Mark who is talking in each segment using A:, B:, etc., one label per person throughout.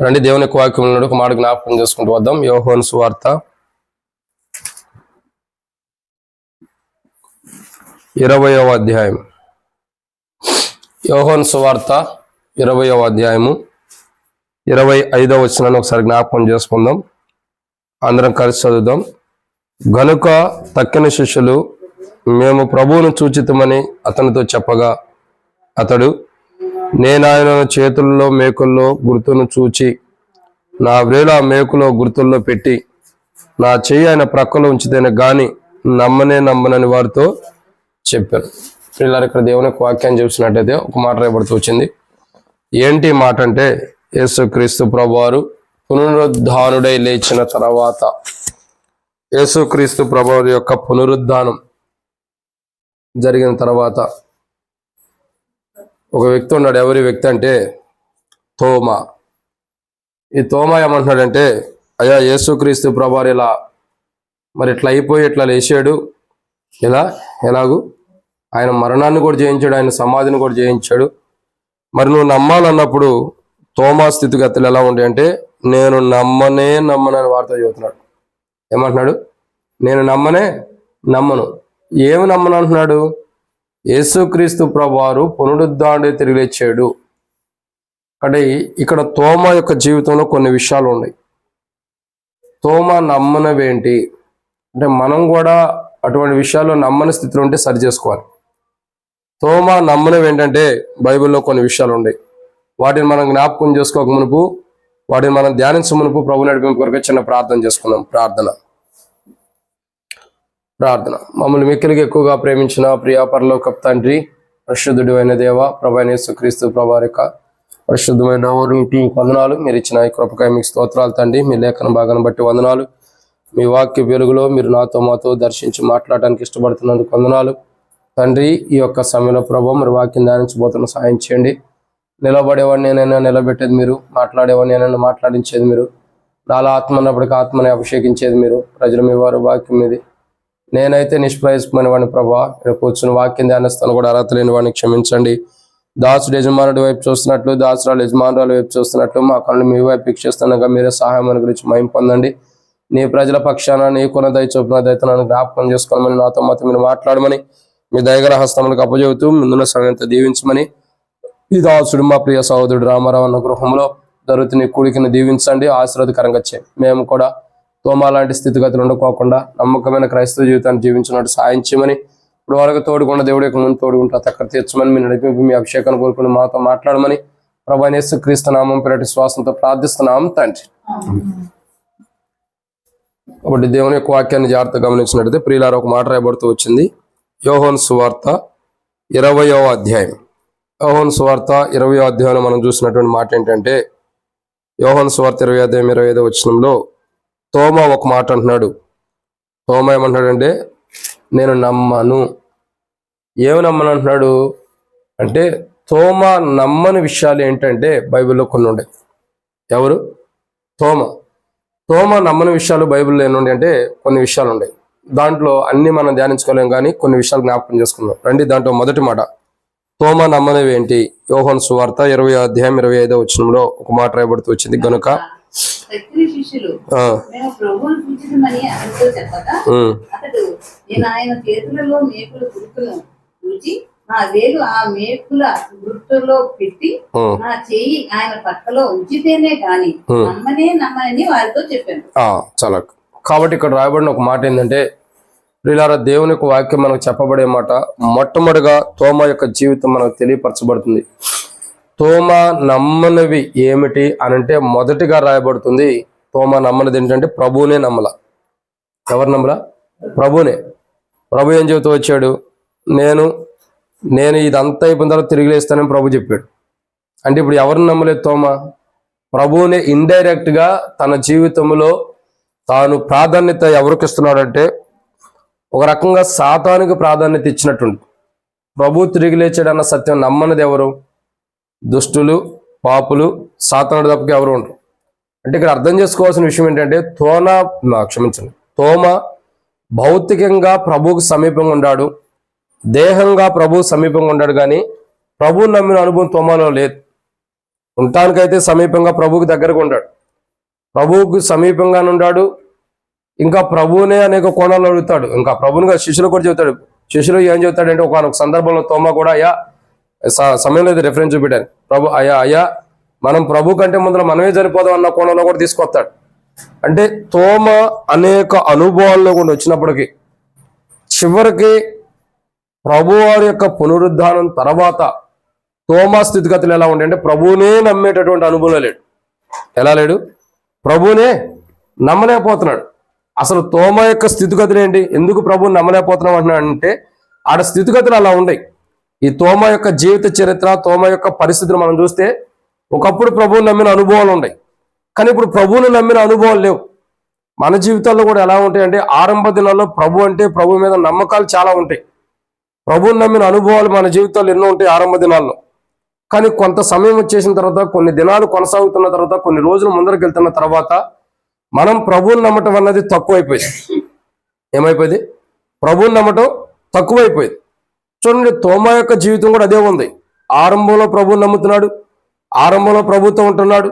A: రండి దేవుని యొక్క వాక్యం నుండి ఒక మాట జ్ఞాపకం చేసుకుంటూ వద్దాం. యోహాను సువార్త 20వ అధ్యాయం. యోహాను సువార్త 20వ అధ్యాయము 25వ వచనాన్ని ఒకసారి జ్ఞాపకం చేసుకుందాం. అందరం కలిసి చదువుదాం. గనుక తక్కిన శిష్యులు మేము ప్రభువును చూచితమని అతనితో చెప్పగా అతడు, నేను ఆయన చేతుల్లో మేకుల్లో గుర్తును చూచి నా వ్రేలు ఆ మేకులో గుర్తుల్లో పెట్టి నా చెయ్యి ఆయన ప్రక్కలో ఉంచితేనే గాని నమ్మనని వారితో చెప్పాను. పిల్లలు ఇక్కడ దేవుని వాక్యాన్ని చూసినట్టయితే ఒక మాట రాయబడుతూ వచ్చింది. ఏంటి మాట అంటే, యేసుక్రీస్తు ప్రభువారు పునరుద్ధానుడై లేచిన తర్వాత, యేసుక్రీస్తు ప్రభువారి యొక్క పునరుద్ధానం జరిగిన తర్వాత ఒక వ్యక్తి ఉన్నాడు. ఎవరి వ్యక్తి అంటే తోమా. ఈ తోమా ఏమంటున్నాడంటే, అయ్యా యేసుక్రీస్తు ప్రభువారు ఇలా మరి ఇట్లా అయిపోయి ఇట్లా లేచాడు, ఎలాగూ ఆయన మరణాన్ని కూడా జయించాడు, ఆయన సమాధిని కూడా జయించాడు. మరి నువ్వు నమ్మాలన్నప్పుడు తోమా స్థితిగతులు ఎలా ఉంటాయి అంటే, నేను నమ్మనని వార్త చెబుతున్నాడు. ఏమంటున్నాడు? నేను నమ్మను. ఏమి నమ్మను అంటున్నాడు? యేసుక్రీస్తు ప్రభువారు పునరుద్ధానుడై తిరిగి లేచాడు. అంటే ఇక్కడ తోమా యొక్క జీవితంలో కొన్ని విషయాలు ఉన్నాయి. తోమా నమ్మనవేంటి అంటే, మనం కూడా అటువంటి విషయాల్లో నమ్మని స్థితిలో ఉంటే సరి చేసుకోవాలి. తోమా నమ్మనవి ఏంటంటే, బైబిల్లో కొన్ని విషయాలు ఉన్నాయి. వాటిని మనం జ్ఞాపకం చేసుకోక మునుపు, వాటిని మనం ధ్యానించ మునుపు ప్రభు నడిపింపు కొరకు చిన్న ప్రార్థన చేసుకుందాం. ప్రార్థన. మమ్మల్ని మిక్కిలిగా ఎక్కువగా ప్రేమించిన ప్రియ పరలోకపు తండ్రి, పరిశుద్ధుడు అయిన దేవ, ప్రభు అయిన యేసుక్రీస్తు ప్రభువారి యొక్క పరిశుద్ధమైన వందనాలు. మీరు ఇచ్చిన ఈ కృపకాయ మీకు స్తోత్రాలు తండ్రి. మీ లేఖన భాగాన్ని బట్టి వందనాలు. మీ వాక్య వెలుగులో మీరు మాతో దర్శించి మాట్లాడడానికి ఇష్టపడుతున్నందుకు వందనాలు తండ్రి. ఈ యొక్క సమయంలో ప్రభు మరి వాక్యం ధ్యానించబోతున్న సాయం చేయండి. నిలబడేవాడిని నేనైనా నిలబెట్టేది మీరు, మాట్లాడేవాడిని నేనైనా మాట్లాడించేది మీరు, నాలో ఆత్మ ఉన్నప్పటికీ ఆత్మని అభిషేకించేది మీరు. ప్రజలు మీ వారు వాక్యం మీది. నేనైతే నిష్ప్రయోజకమైన వాడిని ప్రభా. ఇక్కడ కూర్చుని వాక్యం ధ్యానిస్తాను కూడా అర్హత లేని వాడిని క్షమించండి. దాసుడు యజమానుడి వైపు చూస్తున్నట్లు, దాసురాలు యజమానురాల వైపు చూస్తున్నట్లు మా కళ్ళు మీ వైపు వీక్షిస్తుండగా మీరే సహాయం గురించి మహిమ పొందండి. నీ ప్రజల పక్షాన నీ కొన దయ చొప్పున దయతో నన్ను జ్ఞాపకం చేసుకోమని, నాతో మీరు మాట్లాడమని, మీ దయగల హస్తములకు అప్పచెబుతూ ముందున్న సమయంతో దీవించమని, ఈ దాసుడు మా ప్రియ సహోదరుడు రామారావు అన్న గృహంలో జరుగుతున్న కూడికిని దీవించండి, ఆశీర్వాదకరంగా చేయండి. మేము కూడా తోమా లాంటి స్థితిగతులు ఉండకోకుండా నమ్మకమైన క్రైస్తవ జీవితాన్ని జీవించినట్టు సాయం చేయమని, ఇప్పుడు వరకు తోడుకుండా దేవుడి యొక్క ముందు తోడుకుంటా అక్కడ తీర్చమని, మీ నడిపి మీ అభిషేకాన్ని కోరుకుని మాతో మాట్లాడమని ప్రభువైన యేసుక్రీస్తు నామం పేరటి శ్వాసంతో ప్రార్థిస్తున్నాం తండ్రి. కాబట్టి దేవుని యొక్క వాక్యాన్ని జాగ్రత్తగా గమనించినట్టయితే ప్రియులారా ఒక మాట రాయబడుతూ వచ్చింది. యోహాను సువార్త 20వ అధ్యాయం. యోహాను సువార్త 20వ అధ్యాయంలో మనం చూసినటువంటి మాట ఏంటంటే, యోహాను సువార్త 20వ అధ్యాయం 25వ వచనంలో తోమా ఒక మాట అంటున్నాడు. తోమా ఏమంటున్నాడంటే, నేను నమ్మను. ఏమి నమ్మను అంటున్నాడు అంటే, తోమా నమ్మని విషయాలు ఏంటంటే బైబిల్లో కొన్ని ఉన్నాయి. ఎవరు? తోమా నమ్మని విషయాలు బైబిల్లో ఎన్ని ఉన్నాయి అంటే కొన్ని విషయాలు ఉన్నాయి. దాంట్లో అన్ని మనం ధ్యానించుకోలేం, కానీ కొన్ని విషయాలు జ్ఞాపకం చేసుకుందాం రండి. దాంట్లో మొదటి మాట, తోమా నమ్మనివి ఏంటి? యోహాను సువార్త 20వ అధ్యాయం 25వ వచనంలో ఒక మాట రాయబడుతూ వచ్చింది. గనుక
B: నా వేలు ఆ మేకుల గుర్తులో పెట్టి నా చెయ్యి ఆయన పక్కలో ఉంచితేనే గాని నమ్మనని వారితో చెప్పాను.
A: చాలా. కాబట్టి ఇక్కడ రాయబడిన ఒక మాట ఏంటంటే, ప్రియులారా దేవుని యొక్క వాక్యం మనకు చెప్పబడే మాట మొట్టమొదటిగా తోమా యొక్క జీవితం మనకు తెలియపరచబడుతుంది. తోమా నమ్మనివి ఏమిటి అనంటే మొదటిగా రాయబడుతుంది, తోమా నమ్మనిది ఏంటంటే ప్రభువునే నమ్మల. ఎవరు నమ్మలా? ప్రభునే. ప్రభు ఏం చెబుతూ వచ్చాడు? నేను ఇదంతా అయిపోయిన తర్వాత తిరిగి లేస్తానని ప్రభు చెప్పాడు. అంటే ఇప్పుడు ఎవరిని నమ్మలేదు తోమా? ప్రభువునే ఇండైరెక్ట్గా తన జీవితంలో తాను ప్రాధాన్యత ఎవరికి ఇస్తున్నాడంటే, ఒక రకంగా సాతానుకు ప్రాధాన్యత ఇచ్చినట్టుంది. ప్రభు తిరిగి లేచాడన్న సత్యం నమ్మనిది ఎవరు? దుష్టులు, పాపులు, సాతానుడు తప్పకి ఎవరు ఉండరు. అంటే ఇక్కడ అర్థం చేసుకోవాల్సిన విషయం ఏంటంటే, తోమా భౌతికంగా ప్రభువుకు సమీపంగా ఉన్నాడు, దేహంగా ప్రభువు సమీపంగా ఉన్నాడు, కానీ ప్రభువు నమ్మిన అనుభవం తోమాలో లేదు. ఉండటానికైతే సమీపంగా ప్రభువుకి దగ్గరగా ఉన్నాడు, ప్రభువుకు సమీపంగా ఉన్నాడు. ఇంకా ప్రభువునే అనేక కోణాలు అడుగుతాడు. ఇంకా ప్రభువునిగా శిష్యులు కూడా చెబుతాడు. శిష్యులు ఏం చెబుతాడంటే ఒక సందర్భంలో తోమా కూడా, అయ్యా సమయంలో అయితే రెఫరెన్స్ చూపెట్టాను, అయ్యా మనం ప్రభు కంటే ముందర మనమే చనిపోదాం అన్న కోణంలో కూడా తీసుకొస్తాడు. అంటే తోమ అనేక అనుభవాల్లో కూడా వచ్చినప్పటికీ చివరికి ప్రభువారి యొక్క పునరుద్ధానం తర్వాత తోమా స్థితిగతులు ఎలా ఉంటాయి అంటే ప్రభువునే నమ్మేటటువంటి అనుభవం లేడు. ఎలా లేడు? ప్రభువునే నమ్మలేకపోతున్నాడు. అసలు తోమా యొక్క స్థితిగతులు ఏంటి? ఎందుకు ప్రభువుని నమ్మలేకపోతున్నాం అంటున్నాడు అంటే ఆడ స్థితిగతులు అలా ఉన్నాయి. ఈ తోమా యొక్క జీవిత చరిత్ర, తోమా యొక్క పరిస్థితులు మనం చూస్తే ఒకప్పుడు ప్రభువుని నమ్మిన అనుభవాలు ఉన్నాయి, కానీ ఇప్పుడు ప్రభువుని నమ్మిన అనుభవాలు లేవు. మన జీవితాల్లో కూడా ఎలా ఉంటాయి అంటే ఆరంభ దినాల్లో ప్రభు మీద నమ్మకాలు చాలా ఉంటాయి. ప్రభువుని నమ్మిన అనుభవాలు మన జీవితాల్లో ఎన్నో ఉంటాయి ఆరంభ దినాల్లో. కానీ కొంత సమయం వచ్చేసిన తర్వాత, కొన్ని దినాలు కొనసాగుతున్న తర్వాత, కొన్ని రోజులు ముందరకు వెళ్తున్న తర్వాత మనం ప్రభువుని నమ్మటం అన్నది తక్కువైపోయింది. ఏమైపోయింది? ప్రభువుని నమ్మటం తక్కువైపోయింది. చూడండి, తోమా యొక్క జీవితం కూడా అదే ఉంది. ఆరంభంలో ప్రభువుని నమ్ముతున్నాడు, ఆరంభంలో ప్రభుత్వం ఉంటున్నాడు,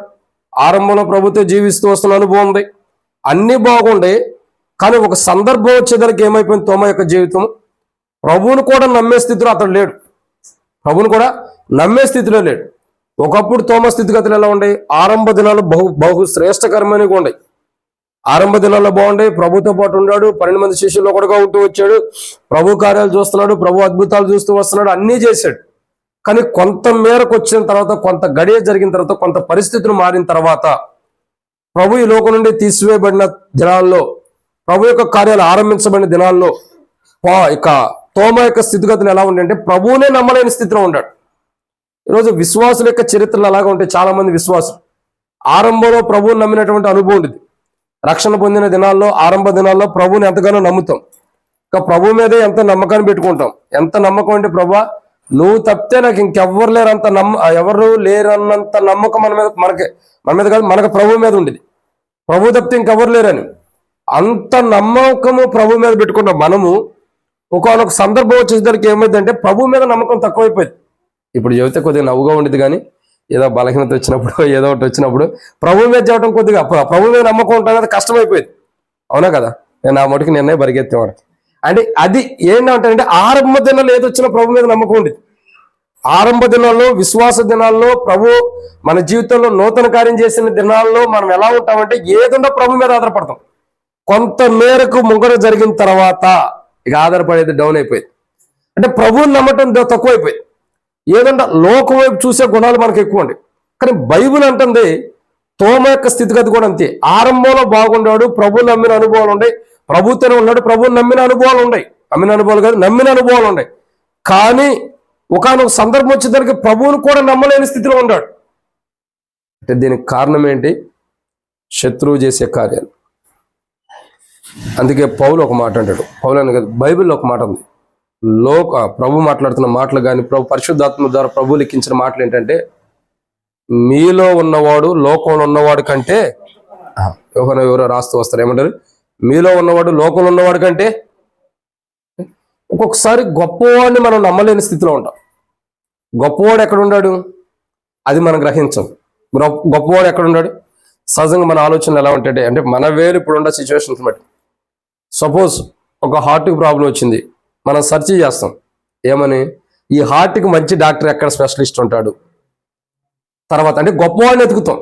A: ఆరంభంలో ప్రభుత్వం జీవిస్తూ వస్తున్న అనుభవం ఉంది, అన్నీ బాగుండే. కానీ ఒక సందర్భం వచ్చేదానికి ఏమైపోయింది? తోమా యొక్క జీవితం ప్రభువును కూడా నమ్మే స్థితిలో అతడు లేడు. ప్రభువును కూడా నమ్మే స్థితిలో లేడు. ఒకప్పుడు తోమా స్థితిగతులు ఎలా ఉండే? ఆరంభ దినాలు బహు శ్రేష్టకరమైనవి ఉండే. ఆరంభ దినాల్లో బాగుండే, ప్రభుతో పాటు ఉన్నాడు, 12 మంది శిష్యుల్లో కూడా ఉంటూ వచ్చాడు, ప్రభు కార్యాలు చూస్తున్నాడు, ప్రభు అద్భుతాలు చూస్తూ వస్తున్నాడు, అన్నీ చేశాడు. కానీ కొంత మేరకు వచ్చిన తర్వాత, కొంత గడియ జరిగిన తర్వాత, కొంత పరిస్థితులు మారిన తర్వాత, ప్రభు ఈ లోకం నుండి తీసివేయబడిన దినాల్లో, ప్రభు యొక్క కార్యాలు ఆరంభించబడిన దినాల్లో ఇక తోమా యొక్క స్థితిగతులు ఎలా ఉండే? ప్రభువునే నమ్మలేని స్థితిలో ఉన్నాడు. ఈరోజు విశ్వాసుల యొక్క చరిత్రలు అలాగా ఉంటాయి. చాలా మంది విశ్వాసులు ఆరంభంలో ప్రభువుని నమ్మినటువంటి అనుభవం ఉంది. రక్షణ పొందిన దినాల్లో, ఆరంభ దినాల్లో ప్రభువుని ఎంతగానో నమ్ముతాం. ఇక ప్రభు మీదే ఎంత నమ్మకాన్ని పెట్టుకుంటాం. ఎంత నమ్మకం అంటే, ప్రభువా నువ్వు తప్పితే నాకు ఇంకెవ్వరు లేరంత ఎవరు లేరన్నంత నమ్మకం మన మీద కాదు, మనకు ప్రభు మీద ఉండేది. ప్రభు తప్పితే ఇంకెవ్వరు లేరని అంత నమ్మకము ప్రభు మీద పెట్టుకున్నాం. మనము ఒకనొక సందర్భం వచ్చేసరికి ఏమైందంటే ప్రభు మీద నమ్మకం తక్కువైపోయింది. ఇప్పుడు చెబితే కొద్దిగా నవ్వుగా ఉండేది, కానీ ఏదో బలహీనత వచ్చినప్పుడు, ఏదో ఒకటి వచ్చినప్పుడు ప్రభు మీద చెప్పడం కొద్దిగా, ప్రభు మీద నమ్మకం ఉంటుంది కష్టమైపోయింది. అవునా కదా? నేను ఆ మటుకు నిన్నే పరిగెత్తేవాడికి. అంటే అది ఏంటంటే ఆరంభ దినాల్లో ఏది వచ్చినా ప్రభు మీద నమ్మకం ఉండేది. ఆరంభ దినాల్లో, విశ్వాస దినాల్లో, ప్రభు మన జీవితంలో నూతన కార్యం చేసిన దినాల్లో మనం ఎలా ఉంటామంటే ఏదుండో ప్రభు మీద ఆధారపడతాం. కొంత మేరకు ముంగర జరిగిన తర్వాత ఇక ఆధారపడేది డౌన్ అయిపోయింది. అంటే ప్రభువుని నమ్మటం తక్కువైపోయింది. ఏదంటే లోకం వైపు చూసే గుణాలు మనకు ఎక్కువ ఉండే. కానీ బైబిల్ అంటుంది తోమ యొక్క స్థితిగతి కూడా అంతే. ఆరంభంలో బాగుండాడు, ప్రభువు నమ్మిన అనుభవాలు ఉన్నాయి, ప్రభుత్వం ఉన్నాడు, ప్రభువుని నమ్మిన అనుభవాలు ఉన్నాయి. నమ్మిన అనుభవాలు కాదు, నమ్మిన అనుభవాలు ఉన్నాయి. కానీ ఒకనొక సందర్భం వచ్చేసరికి ప్రభువును కూడా నమ్మలేని స్థితిలో ఉన్నాడు. అంటే దీనికి కారణం ఏంటి? శత్రువు చేసే కార్యాలు. అందుకే పౌలు ఒక మాట అంటాడు, పౌలు అని కాదు, బైబిల్లో ఒక మాట ఉంది. ప్రభు మాట్లాడుతున్న మాటలు కానీ, ప్రభు పరిశుద్ధాత్మ ద్వారా ప్రభు లిఖించిన మాటలు ఏంటంటే, మీలో ఉన్నవాడు లోకంలో ఉన్నవాడు కంటే, ఎవరో రాస్తూ వస్తారు, ఏమంటారు? మీలో ఉన్నవాడు లోకంలో ఉన్నవాడు కంటే. ఒక్కొక్కసారి గొప్పవాడిని మనం నమ్మలేని స్థితిలో ఉంటాం. గొప్పవాడు ఎక్కడ ఉన్నాడు అది మనం గ్రహించం. గొప్పవాడు ఎక్కడ ఉన్నాడు? సహజంగా మన ఆలోచనలు ఎలా ఉంటాయి అంటే, మన వేరు ఇప్పుడు ఉన్న సిచ్యువేషన్స్ బట్టి. సపోజ్ ఒక హార్ట్కి ప్రాబ్లం వచ్చింది, మనం సెర్చ్ చేస్తాం ఏమని, ఈ హార్ట్కి మంచి డాక్టర్ ఎక్కడ స్పెషలిస్ట్ ఉంటాడు. తర్వాత అంటే గొప్పవాడిని ఎతుకుతాం.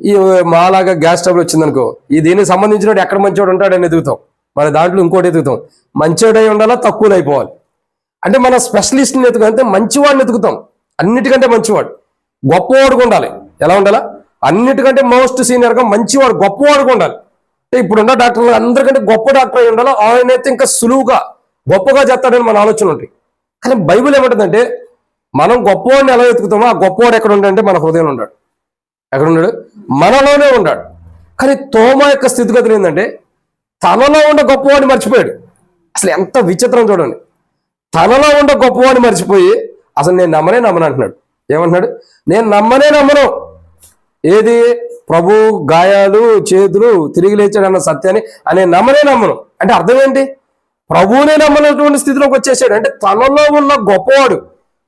A: ఈ మాలాగా గ్యాస్ ట్రబుల్ వచ్చిందనుకో, ఈ దీనికి సంబంధించిన ఎక్కడ మంచివాడు ఉంటాడని ఎదుగుతాం. మన దాంట్లో ఇంకోటి ఎదుగుతాం, మంచివాడై ఉండాలా, తక్కువలు అయిపోవాలి. అంటే మన స్పెషలిస్ట్ని అంటే మంచివాడిని ఎతుకుతాం. అన్నిటికంటే మంచివాడు, గొప్పవాడుగా ఉండాలి. ఎలా ఉండాలా? అన్నిటికంటే మోస్ట్ సీనియర్గా మంచివాడు, గొప్పవాడుగా ఉండాలి. ఇప్పుడున్న డాక్టర్లు అందరికంటే గొప్ప డాక్టర్ అయి ఉండాలో, ఆయనైతే ఇంకా సులువుగా గొప్పగా చేస్తాడని మన ఆలోచన ఉంటాయి. కానీ బైబిల్ ఏమంటుందంటే, మనం గొప్పవాడిని ఎలా ఎత్తుకుతామో ఆ గొప్పవాడు ఎక్కడ ఉంటాడంటే మన హృదయంలో ఉన్నాడు. ఎక్కడ ఉన్నాడు? మనలోనే ఉన్నాడు. కానీ తోమా యొక్క స్థితిగతులు ఏంటంటే, తనలో ఉన్న గొప్పవాడిని మర్చిపోయాడు. అసలు ఎంత విచిత్రం చూడండి. తనలో ఉన్న గొప్పవాడిని మర్చిపోయి అసలు నేను నమ్మను అంటున్నాడు. ఏమంటున్నాడు? నేను నమ్మను. ఏది? ప్రభు గాయాలు, చేతులు, తిరిగి లేచాడన్న సత్యాన్ని అని నమ్మను. అంటే అర్థం ఏంటి? ప్రభువునే నమ్మనటువంటి స్థితిలోకి వచ్చేసాడు. అంటే తనలో ఉన్న గొప్పవాడు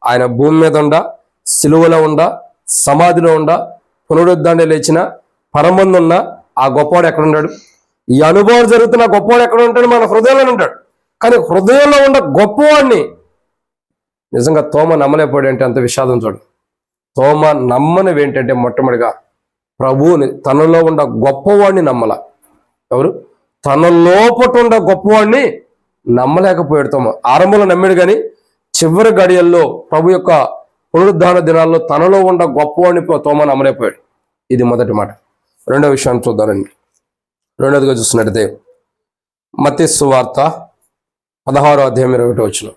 A: ఆయన భూమి మీద ఉండా, సిలువలో ఉండా, సమాధిలో ఉండ, పునరుద్ధాన్ని లేచిన, పరమందున్న ఆ గొప్పవాడు ఎక్కడ ఉన్నాడు? ఈ అనుభవం జరుగుతున్న గొప్పవాడు ఎక్కడ ఉంటాడు? మన హృదయంలో ఉంటాడు. కానీ హృదయంలో ఉన్న గొప్పవాడిని నిజంగా తోమ నమ్మలేకపోయాడు. అంటే అంత విషాదం చూడు. తోమ నమ్మనివి ఏంటంటే మొట్టమొదటిగా ప్రభువుని, తనలో ఉన్న గొప్పవాడిని నమ్మల. ఎవరు? తన లోపట ఉన్న గొప్పవాడిని నమ్మలేకపోయాడు తోమ. ఆరంభంలో నమ్మాడు కానీ చివరి గడియల్లో ప్రభు యొక్క పునరుద్ధాన దినాల్లో తనలో ఉన్న గొప్పవాడిని తోమ నమ్మలేకపోయాడు. ఇది మొదటి మాట. రెండో విషయాన్ని చూద్దానండి. రెండోదిగా చూస్తున్నట్టయితే మత్తయి సువార్త 16వ అధ్యాయం 21వ వచనం.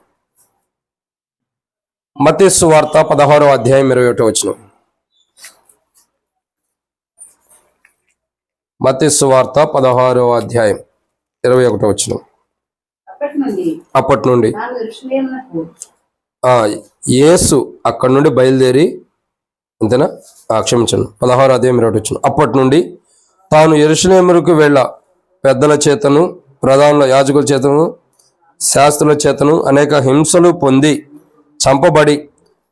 A: మత్తయి సువార్త 16వ అధ్యాయం 21వ వచనం. మత్తయి సువార్త 16వ అధ్యాయం 21వ వచనం. అప్పటి నుండి యేసు అక్కడి నుండి బయలుదేరి, అంతేనా? క్షమించండి, 16వ అధ్యాయం 21వ వచనం. అప్పటి నుండి తాను యెరూషలేముకు వెళ్ళ పెద్దల చేతను, ప్రధానుల యాజకుల చేతను, శాస్త్రుల చేతను అనేక హింసలు పొంది చంపబడి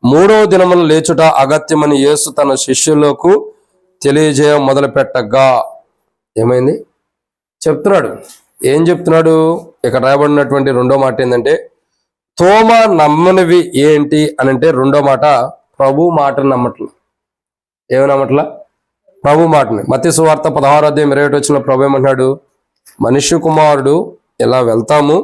A: 3వ దినమున లేచుట అగత్యమని యేసు తన శిష్యులకు తెలియజేయ మొదలు పెట్టగా ఏమైంది చెప్తున్నాడు. ఏం చెప్తున్నాడు? ఇక్కడ రాయబడినటువంటి రెండో మాట ఏంటంటే తోమ నమ్మనివి ఏంటి అని అంటే రెండో మాట ప్రభు మాటను నమ్మట్ల. ఏమి నమ్మట్లా? ప్రభు మాటని. మత్తయి సువార్త 16వ అధ్యాయం 21వ వచనంలో ప్రభు ఏమంటున్నాడు? మనుష్య కుమారుడు ఇలా వెళ్తాము,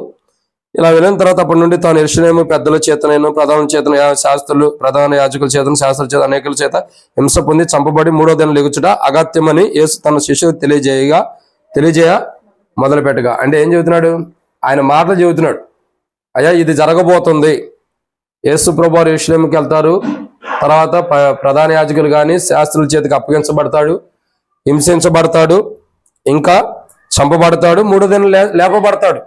A: ఇలా వెళ్ళిన తర్వాత అప్పటి నుండి తాను యెరూషలేము పెద్దల చేతనైనా, ప్రధాన చేతన, శాస్త్రులు, ప్రధాన యాజకుల చేతన, శాస్త్రుల చేత, అనేకుల చేత హింస పొంది చంపబడి 3వ దినం లెగుచుట అగత్యమని యేసు తన శిష్యులకు తెలియజేయ మొదలు పెట్టగా. అంటే ఏం చెబుతున్నాడు? ఆయన మాటలు చెబుతున్నాడు. అయ్యా ఇది జరగబోతుంది. యేసు ప్రభువు యెరూషలేముకి వెళ్తారు, తర్వాత ప్రధాన యాజకులు కానీ శాస్త్రుల చేతికి అప్పగించబడతాడు, హింసించబడతాడు, ఇంకా చంపబడతాడు, 3వ దినం లేపబడతాడు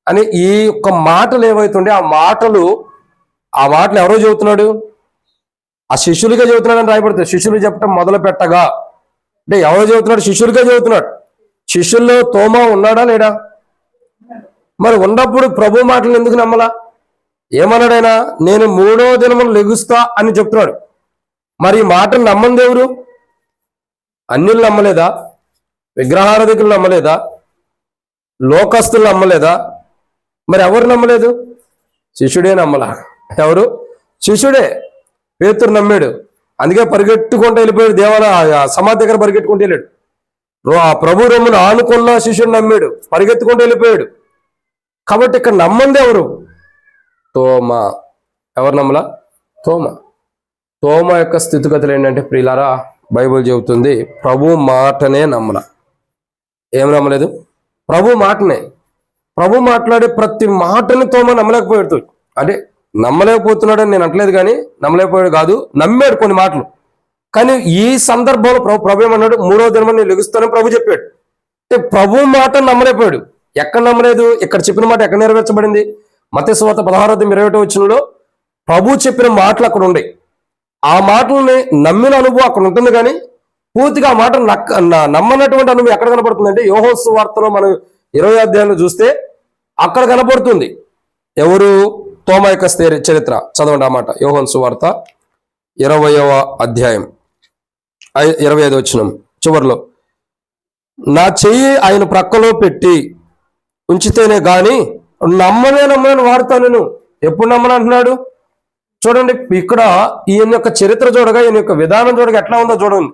A: అని ఈ యొక్క మాటలు ఏవైతుండే ఆ మాటలు ఎవరో చెబుతున్నాడు? ఆ శిష్యులుగా చెబుతున్నాడు అని రాయబడుతుంది. శిష్యులు చెప్పడం మొదలు పెట్టగా అంటే ఎవరో చెబుతున్నాడు? శిష్యులుగా చెబుతున్నాడు. శిష్యుల్లో తోమా ఉన్నాడా లేడా? మరి ఉన్నప్పుడు ప్రభు మాటలు ఎందుకు నమ్మలా? ఏమన్నాడైనా? నేను 3వ దినమున లెగుస్తా అని చెప్తున్నాడు. మరి ఈ మాటను నమ్మంది ఎవరు? అన్యులు నమ్మలేదా? విగ్రహారాధికులు నమ్మలేదా? లోకస్తులు నమ్మలేదా? మరి ఎవరు నమ్మలేదు? శిష్యుడే నమ్మలా. ఎవరు? శిష్యుడే. పేతురు నమ్మాడు, అందుకే పరిగెట్టుకుంటూ వెళ్ళిపోయాడు. దేవాలయ సమాధి దగ్గర పరిగెట్టుకుంటూ వెళ్ళాడు. ఆ ప్రభు రొమ్మును ఆనుకున్న శిష్యుడు నమ్మాడు, పరిగెత్తుకుంటూ వెళ్ళిపోయాడు. కాబట్టి ఇక్కడ నమ్మంది ఎవరు? తోమ. ఎవరు నమ్మలా? తోమ యొక్క స్థితిగతులు ఏంటంటే ప్రియులారా, బైబిల్ చెబుతుంది ప్రభు మాటనే నమ్మల. ఏం నమ్మలేదు? ప్రభు మాటనే. ప్రభు మాట్లాడే ప్రతి మాటని తోమ నమ్మలేకపోయాడు. అంటే నమ్మలేకపోతున్నాడని నేను అంటలేదు, కానీ నమ్మలేకపోయాడు కాదు, నమ్మాడు కొన్ని మాటలు. కానీ ఈ సందర్భంలో ప్రభు ఏమన్నాడు? 3వ దినం నేను లెగుస్తానని ప్రభు చెప్పాడు. అంటే ప్రభు మాట నమ్మలేకపోయాడు. ఎక్కడ నమ్మలేదు? ఇక్కడ చెప్పిన మాట ఎక్కడ నెరవేర్చబడింది? మత్తయి సువార్త 16వ అధ్యాయం 21వ వచనంలో ప్రభు చెప్పిన మాటలు అక్కడ ఉన్నాయి. ఆ మాటలని నమ్మిన అనుభవం అక్కడ ఉంటుంది, కానీ పూర్తిగా ఆ మాట నమ్మనటువంటి అనుభవం ఎక్కడ కనపడుతుంది అంటే యోహాను సువార్తలో మనం 20వ అధ్యాయంలో చూస్తే అక్కడ కనపడుతుంది. ఎవరు? తోమ యొక్క చరిత్ర చదవండి ఆ మాట. యోహాను సువార్త 20వ అధ్యాయం 25వ వచనం చివరిలో, నా చెయ్యి ఆయన ప్రక్కలో పెట్టి ఉంచితేనే గాని నమ్మని వాడుతాను నేను. ఎప్పుడు నమ్మని అంటున్నాడు? చూడండి ఇక్కడ ఈయన యొక్క చరిత్ర చూడగా, ఈయన యొక్క విధానం చూడగా ఎట్లా ఉందో చూడండి.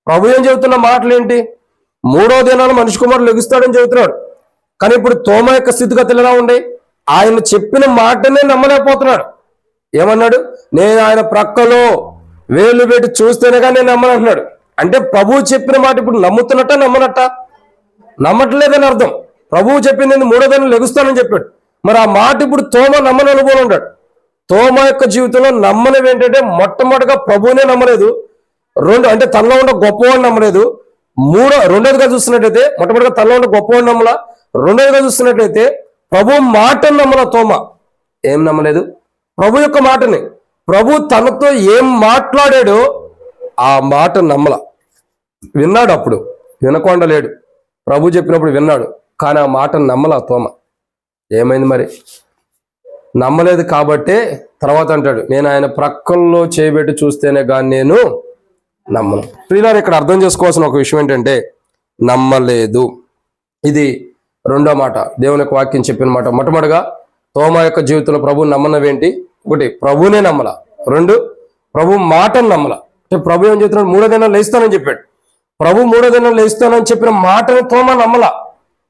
A: ప్రభు ఏం చెబుతున్న మాటలు ఏంటి? 3వ దినాన మనిషి కుమారుడు లెగుస్తాడని చెబుతున్నాడు. కానీ ఇప్పుడు తోమ యొక్క స్థితిగతులు ఎలా ఉన్నాయి? ఆయన చెప్పిన మాటనే నమ్మలేకపోతున్నాడు. ఏమన్నాడు? నేను ఆయన ప్రక్కలో వేలు పెట్టి చూస్తేనే కానీ నేను నమ్మనంటున్నాడు. అంటే ప్రభువు చెప్పిన మాట ఇప్పుడు నమ్ముతున్నట్ట నమ్మనట్ట? నమ్మట్లేదని అర్థం. ప్రభువు చెప్పింది 3వ దినం లెగుస్తానని చెప్పాడు. మరి ఆ మాట ఇప్పుడు తోమ నమ్మని అనుభవం ఉంటాడు. తోమ యొక్క జీవితంలో నమ్మనివి ఏంటంటే మొట్టమొదటిగా ప్రభువునే నమ్మలేదు, అంటే తనలో ఉన్న గొప్పవాడిని నమ్మలేదు. రెండోదిగా చూస్తున్నట్టయితే మొట్టమొదటిగా తనలో ఉన్న గొప్పవాడిని నమ్మలా. రెండోదిగా చూస్తున్నట్లయితే ప్రభు మాటను నమ్మల. తోమ ఏం నమ్మలేదు? ప్రభు యొక్క మాటని. ప్రభు తనతో ఏం మాట్లాడాడో ఆ మాట నమ్మల. విన్నాడు, అప్పుడు వినకుండా లేడు. ప్రభు చెప్పినప్పుడు విన్నాడు, కానీ ఆ మాట నమ్మల తోమ. ఏమైంది మరి? నమ్మలేదు కాబట్టే తర్వాత అంటాడు, నేను ఆయన ప్రక్కల్లో చేయబెట్టి చూస్తేనే కానీ నేను నమ్మను. ప్రియులారా, ఇక్కడ అర్థం చేసుకోవాల్సిన ఒక విషయం ఏంటంటే నమ్మలేదు. ఇది రెండో మాట, దేవుని యొక్క వాక్యం చెప్పిన మాట. మొట్టమొదటిగా తోమా యొక్క జీవితంలో ప్రభువు నమ్మనవేంటి? ఒకటి, ప్రభువునే నమ్మల. రెండు, ప్రభు మాటను నమ్మల. అంటే ప్రభు ఏం చెప్తున్నాడు? 3వ దినం లేస్తానని చెప్పాడు. ప్రభు 3వ దినం లేస్తానని చెప్పిన మాటను తోమా నమ్మల.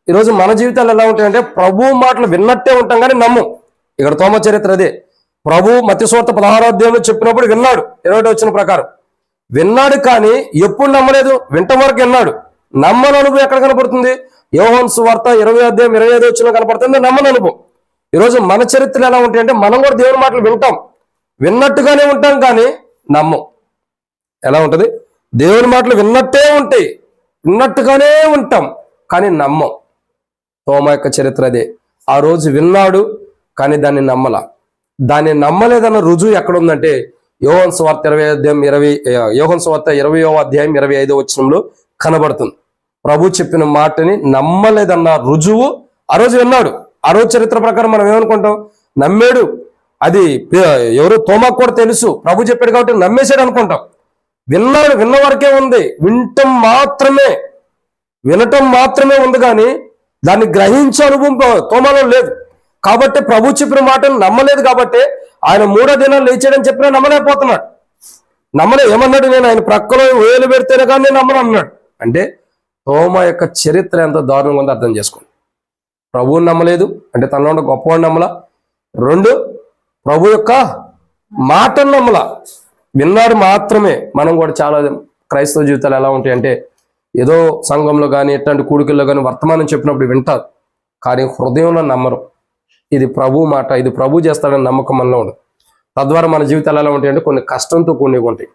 A: ఈరోజు మన జీవితాలు ఎలా ఉంటాయంటే ప్రభు మాటలు విన్నట్టే ఉంటాం కానీ నమ్ము. ఇక్కడ తోమా చరిత్ర అదే. ప్రభు మత్తయి సువార్త 16వ అధ్యాయంలో చెప్పినప్పుడు విన్నాడు, 20వ వచనం ప్రకారం విన్నాడు, కానీ ఎప్పుడు నమ్మలేదు. వింటం వరకు విన్నాడు. నమ్మని అనుభవం ఎక్కడ కనపడుతుంది? యోహాను సువార్త 20వ అధ్యాయం 25వ వచనం కనపడుతుంది నమ్మని అనుభవం. ఈరోజు మన చరిత్రలు ఎలా ఉంటాయంటే మనం కూడా దేవుని మాటలు వింటాం, విన్నట్టుగానే ఉంటాం కానీ నమ్మం. ఎలా ఉంటది? దేవుని మాటలు విన్నట్టే ఉంటాయి, విన్నట్టుగానే ఉంటాం కానీ నమ్మం. తోమా యొక్క చరిత్ర అదే. ఆ రోజు విన్నాడు కానీ దాన్ని నమ్మల. దాన్ని నమ్మలేదన్న రుజువు ఎక్కడ ఉందంటే యోహాను సువార్త 20వ అధ్యాయం 25వ వచనంలో కనబడుతుంది. ప్రభు చెప్పిన మాటని నమ్మలేదన్న రుజువు ఆ రోజు విన్నాడు. ఆ రోజు చరిత్ర ప్రకారం మనం ఏమనుకుంటాం? నమ్మాడు. అది ఎవరు? తోమాకు కూడా తెలుసు ప్రభు చెప్పాడు కాబట్టి నమ్మేశాడు అనుకుంటాం. విన్నాడు, విన్న వరకే ఉంది. వినటం మాత్రమే ఉంది కానీ దాన్ని గ్రహించే అనుభవం తోమాలో లేదు. కాబట్టి ప్రభు చెప్పిన మాటను నమ్మలేదు. కాబట్టి ఆయన 3వ దినాలు లేచాడని చెప్పినా నమ్మలేకపోతున్నాడు. ఏమన్నాడు? నేను ఆయన ప్రక్కలో వేలు పెడితేనే కానీ నేను నమ్మను అన్నాడు. అంటే తోమా యొక్క చరిత్ర ఎంత దారుణంగా ఉందో అర్థం చేసుకోండి. ప్రభువుని నమ్మలేదు అంటే తనలో ఉన్న గొప్పవాడిని నమ్మల. రెండు, ప్రభు యొక్క మాటను నమ్మల, విన్నాడు మాత్రమే. మనం కూడా చాలా క్రైస్తవ జీవితాలు ఎలా ఉంటాయంటే ఏదో సంఘంలో కానీ ఎట్లాంటి కూడికల్లో కానీ వర్తమానం చెప్పినప్పుడు వింటారు కానీ హృదయంలో నమ్మరు. ఇది ప్రభు మాట, ఇది ప్రభు చేస్తాడని నమ్మకం మనలో ఉండదు. తద్వారా మన జీవితాలు ఎలా ఉంటాయంటే కొన్ని కష్టంతో కూడినవి ఉంటాయి.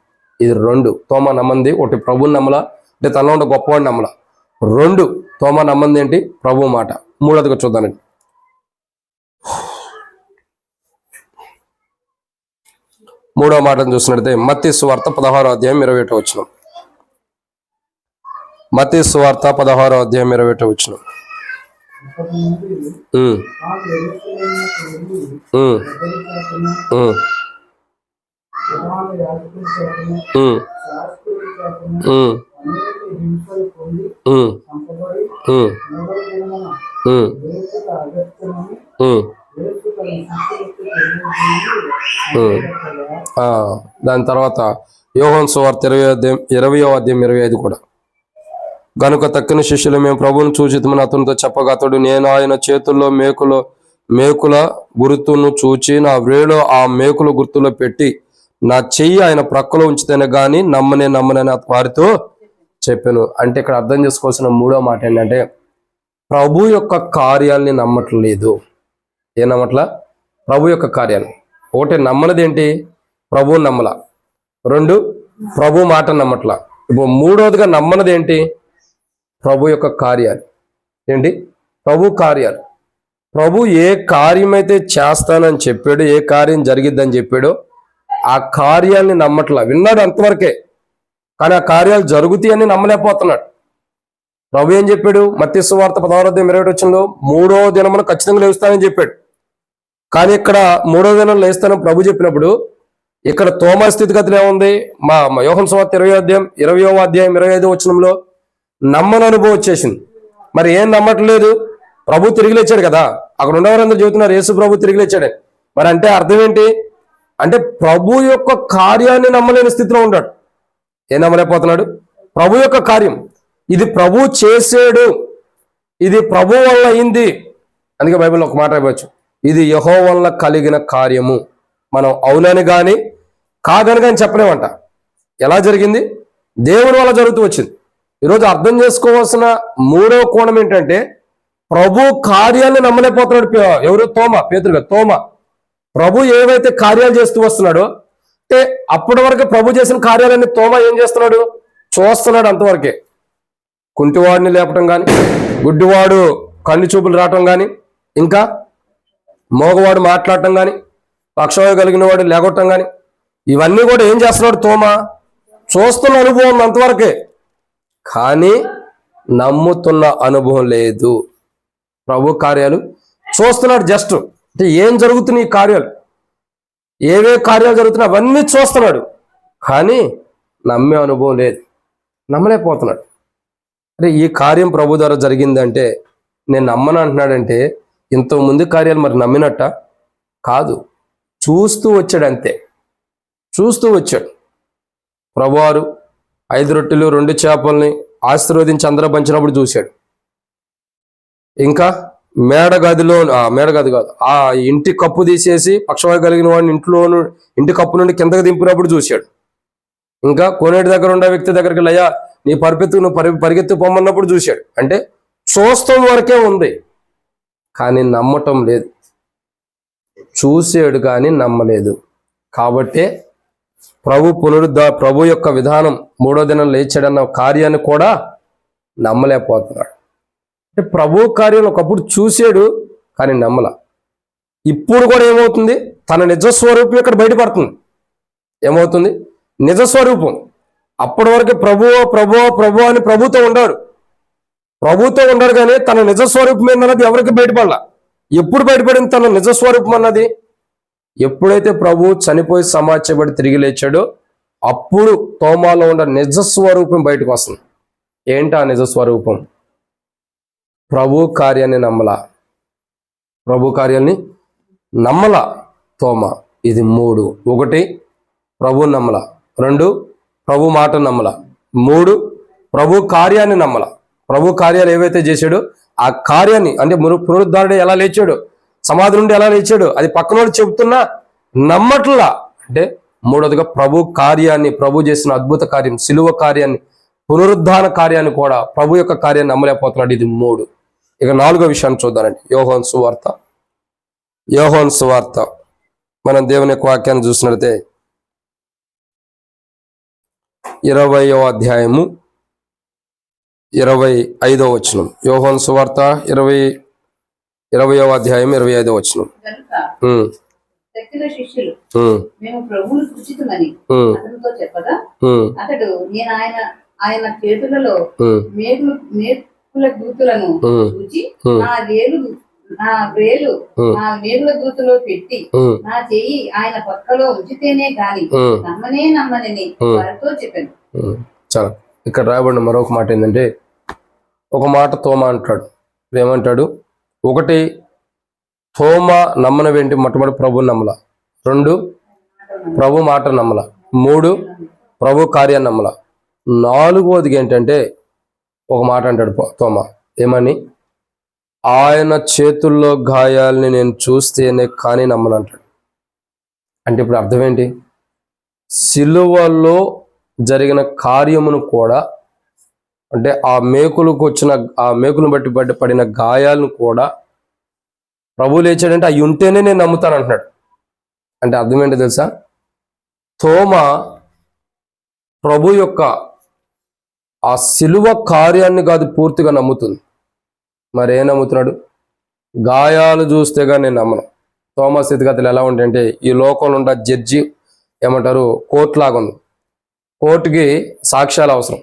A: ఇది రెండు, తోమా నమ్మంది. ఒకటి, ప్రభువుని నమ్మల అంటే తనలో ఉన్న గొప్పవాడిని నమ్మల. రెండు, తోమా నమ్మంది ఏంటి? ప్రభు మాట. మూడోదిగా చూద్దానండి. మూడవ మాటను చూసినట్లయితే మత్తయి సువార్త 16వ అధ్యాయం 21వ వచనం. మత్తయి సువార్త 16వ అధ్యాయం 21వ వచనం. దాని తర్వాత యోహాను సువార్త 20వ అధ్యాయం 25 కూడా. గనుక తక్కిన శిష్యులు మేము ప్రభువును చూచితమని అతనితో చెప్పగా అతడు, నేను ఆయన చేతుల్లో మేకుల గుర్తును చూచి నా వ్రేలో ఆ మేకుల గుర్తులో పెట్టి నా చెయ్యి ఆయన ప్రక్కలో ఉంచితేనే గాని నమ్మనని వారితో చెప్పాను. అంటే ఇక్కడ అర్థం చేసుకోవాల్సిన మూడో మాట ఏంటంటే ప్రభు యొక్క కార్యాలని నమ్మట్లేదు. ఏ నమ్మట్లా? ప్రభు యొక్క కార్యాలు. ఒకటి, నమ్మనది ఏంటి? ప్రభువుని నమ్మల. రెండు, ప్రభు మాట నమ్మట్లా. ఇప్పుడు మూడవదిగా నమ్మనది ఏంటి? ప్రభు యొక్క కార్యాలు. ఏంటి? ప్రభు కార్యాలు. ప్రభు ఏ కార్యమైతే చేస్తానని చెప్పాడో, ఏ కార్యం జరిగిద్దని చెప్పాడో ఆ కార్యాలని నమ్మట్లా. విన్నాడు అంతవరకే కానీ ఆ కార్యాలు జరుగుతాయని నమ్మలేకపోతున్నాడు. ప్రభు ఏం చెప్పాడు? మత్తయి సువార్త 16వ అధ్యాయం 21వ వచనంలో 3వ దినమున ఖచ్చితంగా లేస్తానని చెప్పాడు. కానీ ఇక్కడ 3వ దినం లేస్తానని ప్రభు చెప్పినప్పుడు ఇక్కడ తోమా స్థితిగతులు ఏముంది? మా యోహాను సువార్త 20వ అధ్యాయం 25వ వచనంలో నమ్మని అనుభవం వచ్చేసింది. మరి ఏం నమ్మట్లేదు? ప్రభు తిరిగి లేచాడు కదా. అక్కడ ఉండేవారందరూ చెబుతున్నారు యేసు ప్రభు తిరిగి లేచాడు. మరి అంటే అర్థం ఏంటి? అంటే ప్రభు యొక్క కార్యాన్ని నమ్మలేని స్థితిలో ఉన్నాడు. ఏం నమ్మలేకపోతున్నాడు? ప్రభు యొక్క కార్యం. ఇది ప్రభు చేసాడు, ఇది ప్రభు వల్ల అయింది. అందుకే బైబిల్లో ఒక మాట ఇవ్వచ్చు, ఇది యెహోవా వల్ల కలిగిన కార్యము. మనం అవునని కానీ కాదని కానీ చెప్పలేమంట. ఎలా జరిగింది? దేవుని వల్ల జరుగుతూ వచ్చింది. ఈరోజు అర్థం చేసుకోవాల్సిన మూడవ కోణం ఏంటంటే ప్రభు కార్యాన్ని నమ్మలేకపోతున్నాడు. ఎవరు? పేతురు గారు. తోమా ప్రభు ఏవైతే కార్యాలు చేస్తూ వస్తున్నాడో అంటే అప్పటి వరకు ప్రభు చేసిన కార్యాలన్నీ తోమా ఏం చేస్తున్నాడు? చూస్తున్నాడు అంతవరకే. కుంటివాడిని లేపటం కానీ, గుడ్డివాడు కన్ను చూపులు రావటం కానీ, ఇంకా మోగవాడు మాట్లాడటం కానీ, పక్షవాయు కలిగిన వాడు లేగొట్టడం కానీ, ఇవన్నీ కూడా ఏం చేస్తున్నాడు? తోమా చూస్తున్న అనుభవం అంతవరకే కానీ నమ్ముతున్న అనుభవం లేదు. ప్రభు కార్యాలు చూస్తున్నాడు. జస్ట్ అంటే ఏం జరుగుతున్నాయి ఈ కార్యాలు, ఏవే కార్యాలు జరుగుతున్నాయి అవన్నీ చూస్తున్నాడు కానీ నమ్మే అనుభవం లేదు, నమ్మలేకపోతున్నాడు. అరే ఈ కార్యం ప్రభు ద్వారా జరిగిందంటే నేను నమ్మను అంటున్నాడంటే ఇంతకుముందు కార్యాలు మరి నమ్మినట్ట కాదు, చూస్తూ వచ్చాడు అంతే, చూస్తూ వచ్చాడు. ప్రభువారు 5 రొట్టెలు 2 చేపల్ని ఆశీర్వదించి అందరూ పంచినప్పుడు చూశాడు. ఇంకా మేడగదిలో మేడగది కాదు, ఆ ఇంటి కప్పు తీసేసి పక్షవాయు కలిగిన వాడిని ఇంటి కప్పు నుండి కిందకి దింపినప్పుడు చూశాడు. ఇంకా కోనేటి దగ్గర ఉండే వ్యక్తి దగ్గరికి లయ్యా నీ నువ్వు పరిగెత్తు పొమ్మన్నప్పుడు చూశాడు. అంటే చూస్తాం వరకే ఉంది కానీ నమ్మటం లేదు, చూసాడు కానీ నమ్మలేదు. కాబట్టే ప్రభు యొక్క విధానం 3వ దినం లేచాడన్న కార్యాన్ని కూడా నమ్మలేకపోతున్నాడు. అంటే ప్రభు కార్యం ఒకప్పుడు చూసాడు కానీ నమ్మల. ఇప్పుడు కూడా ఏమవుతుంది, తన నిజస్వరూపం ఇక్కడ బయటపడుతుంది. ఏమవుతుంది, నిజస్వరూపం. అప్పటి వరకు ప్రభు అని ప్రభుతో ఉన్నాడు కానీ తన నిజస్వరూపం ఏందన్నది ఎవరికి బయటపడాల. ఎప్పుడు బయటపడింది తన నిజస్వరూపం అన్నది? ఎప్పుడైతే ప్రభు చనిపోయి సమాధించబడి తిరిగి లేచాడో అప్పుడు తోమాలో ఉన్న నిజస్వరూపం బయటకు వస్తుంది. ఏంటి ఆ నిజస్వరూపం? ప్రభు కార్యాన్ని నమ్మల తోమ. ఇది 3. 1 ప్రభు నమ్మల, 2 ప్రభు మాట నమ్మల, 3 ప్రభు కార్యాన్ని నమ్మల. ప్రభు కార్యాలు ఏవైతే చేశాడో ఆ కార్యాన్ని, అంటే పునరుద్ధారుడు ఎలా లేచాడో, సమాధి నుండి ఎలా లేచాడో అది పక్కనోడు చెబుతున్నా నమ్మట్లా. అంటే 3వదిగా ప్రభు కార్యాన్ని, ప్రభు చేసిన అద్భుత కార్యం, సిలువ కార్యాన్ని, పునరుద్ధాన కార్యాన్ని కూడా ప్రభు యొక్క కార్యాన్ని నమ్మలేకపోతున్నాడు. ఇది 3. ఇక 4వ విషయాన్ని చూద్దానండి. యోహాను సువార్త మనం దేవుని యొక్క వాక్యాన్ని చూసినట్లయితే 20వ అధ్యాయము 25వ వచనం. యోహాను సువార్త 20వ అధ్యాయం 25వ వచనం.
B: శిష్యులు మేము ప్రభువును చూచితమని అతనితో చెప్పగా అతడు నేను ఆయన చేతులలో మేకుల దూతులను చూచి నా వేలుల దూతులో పెట్టి నా చెయ్యి ఆయన పక్కలో ఉంచితేనే గాని నమ్మనని వారితో చెప్పాను.
A: చాలా ఇక్కడ రాయబడిన మరొక మాట ఏంటంటే, ఒక మాట తోమా అంటాడు. ఏమంటాడు? 1 తోమా నమ్మనవేంటి? మొట్టమొదటి ప్రభు నమ్మల, 2 ప్రభు మాట నమ్మల, 3 ప్రభు కార్యాన్ని నమ్మల, 4వది ఏంటంటే ఒక మాట అంటాడు తోమా. ఏమని? ఆయన చేతుల్లో గాయాలని నేను చూస్తేనే కానీ నమ్మనంటాడు. అంటే ఇప్పుడు అర్థం ఏంటి? సిలువలో జరిగిన కార్యమును కూడా, అంటే ఆ మేకులను బట్టి పడిన గాయాలను కూడా ప్రభు లేచాడంటే అవి ఉంటేనే నేను నమ్ముతాను అంటున్నాడు. అంటే అర్థం ఏంటో తెలుసా? తోమా ప్రభు యొక్క ఆ సిలువ కార్యాన్ని కాదు పూర్తిగా నమ్ముతుంది. మరేం నమ్ముతున్నాడు? గాయాలు చూస్తేగా నేను నమ్మను. తోమా స్థితిగతులు ఎలా ఉంటాయంటే, ఈ లోకంలో ఉన్న జడ్జి ఏమంటారు, కోర్టు లాగా ఉంది. కోర్టుకి సాక్ష్యాలు అవసరం.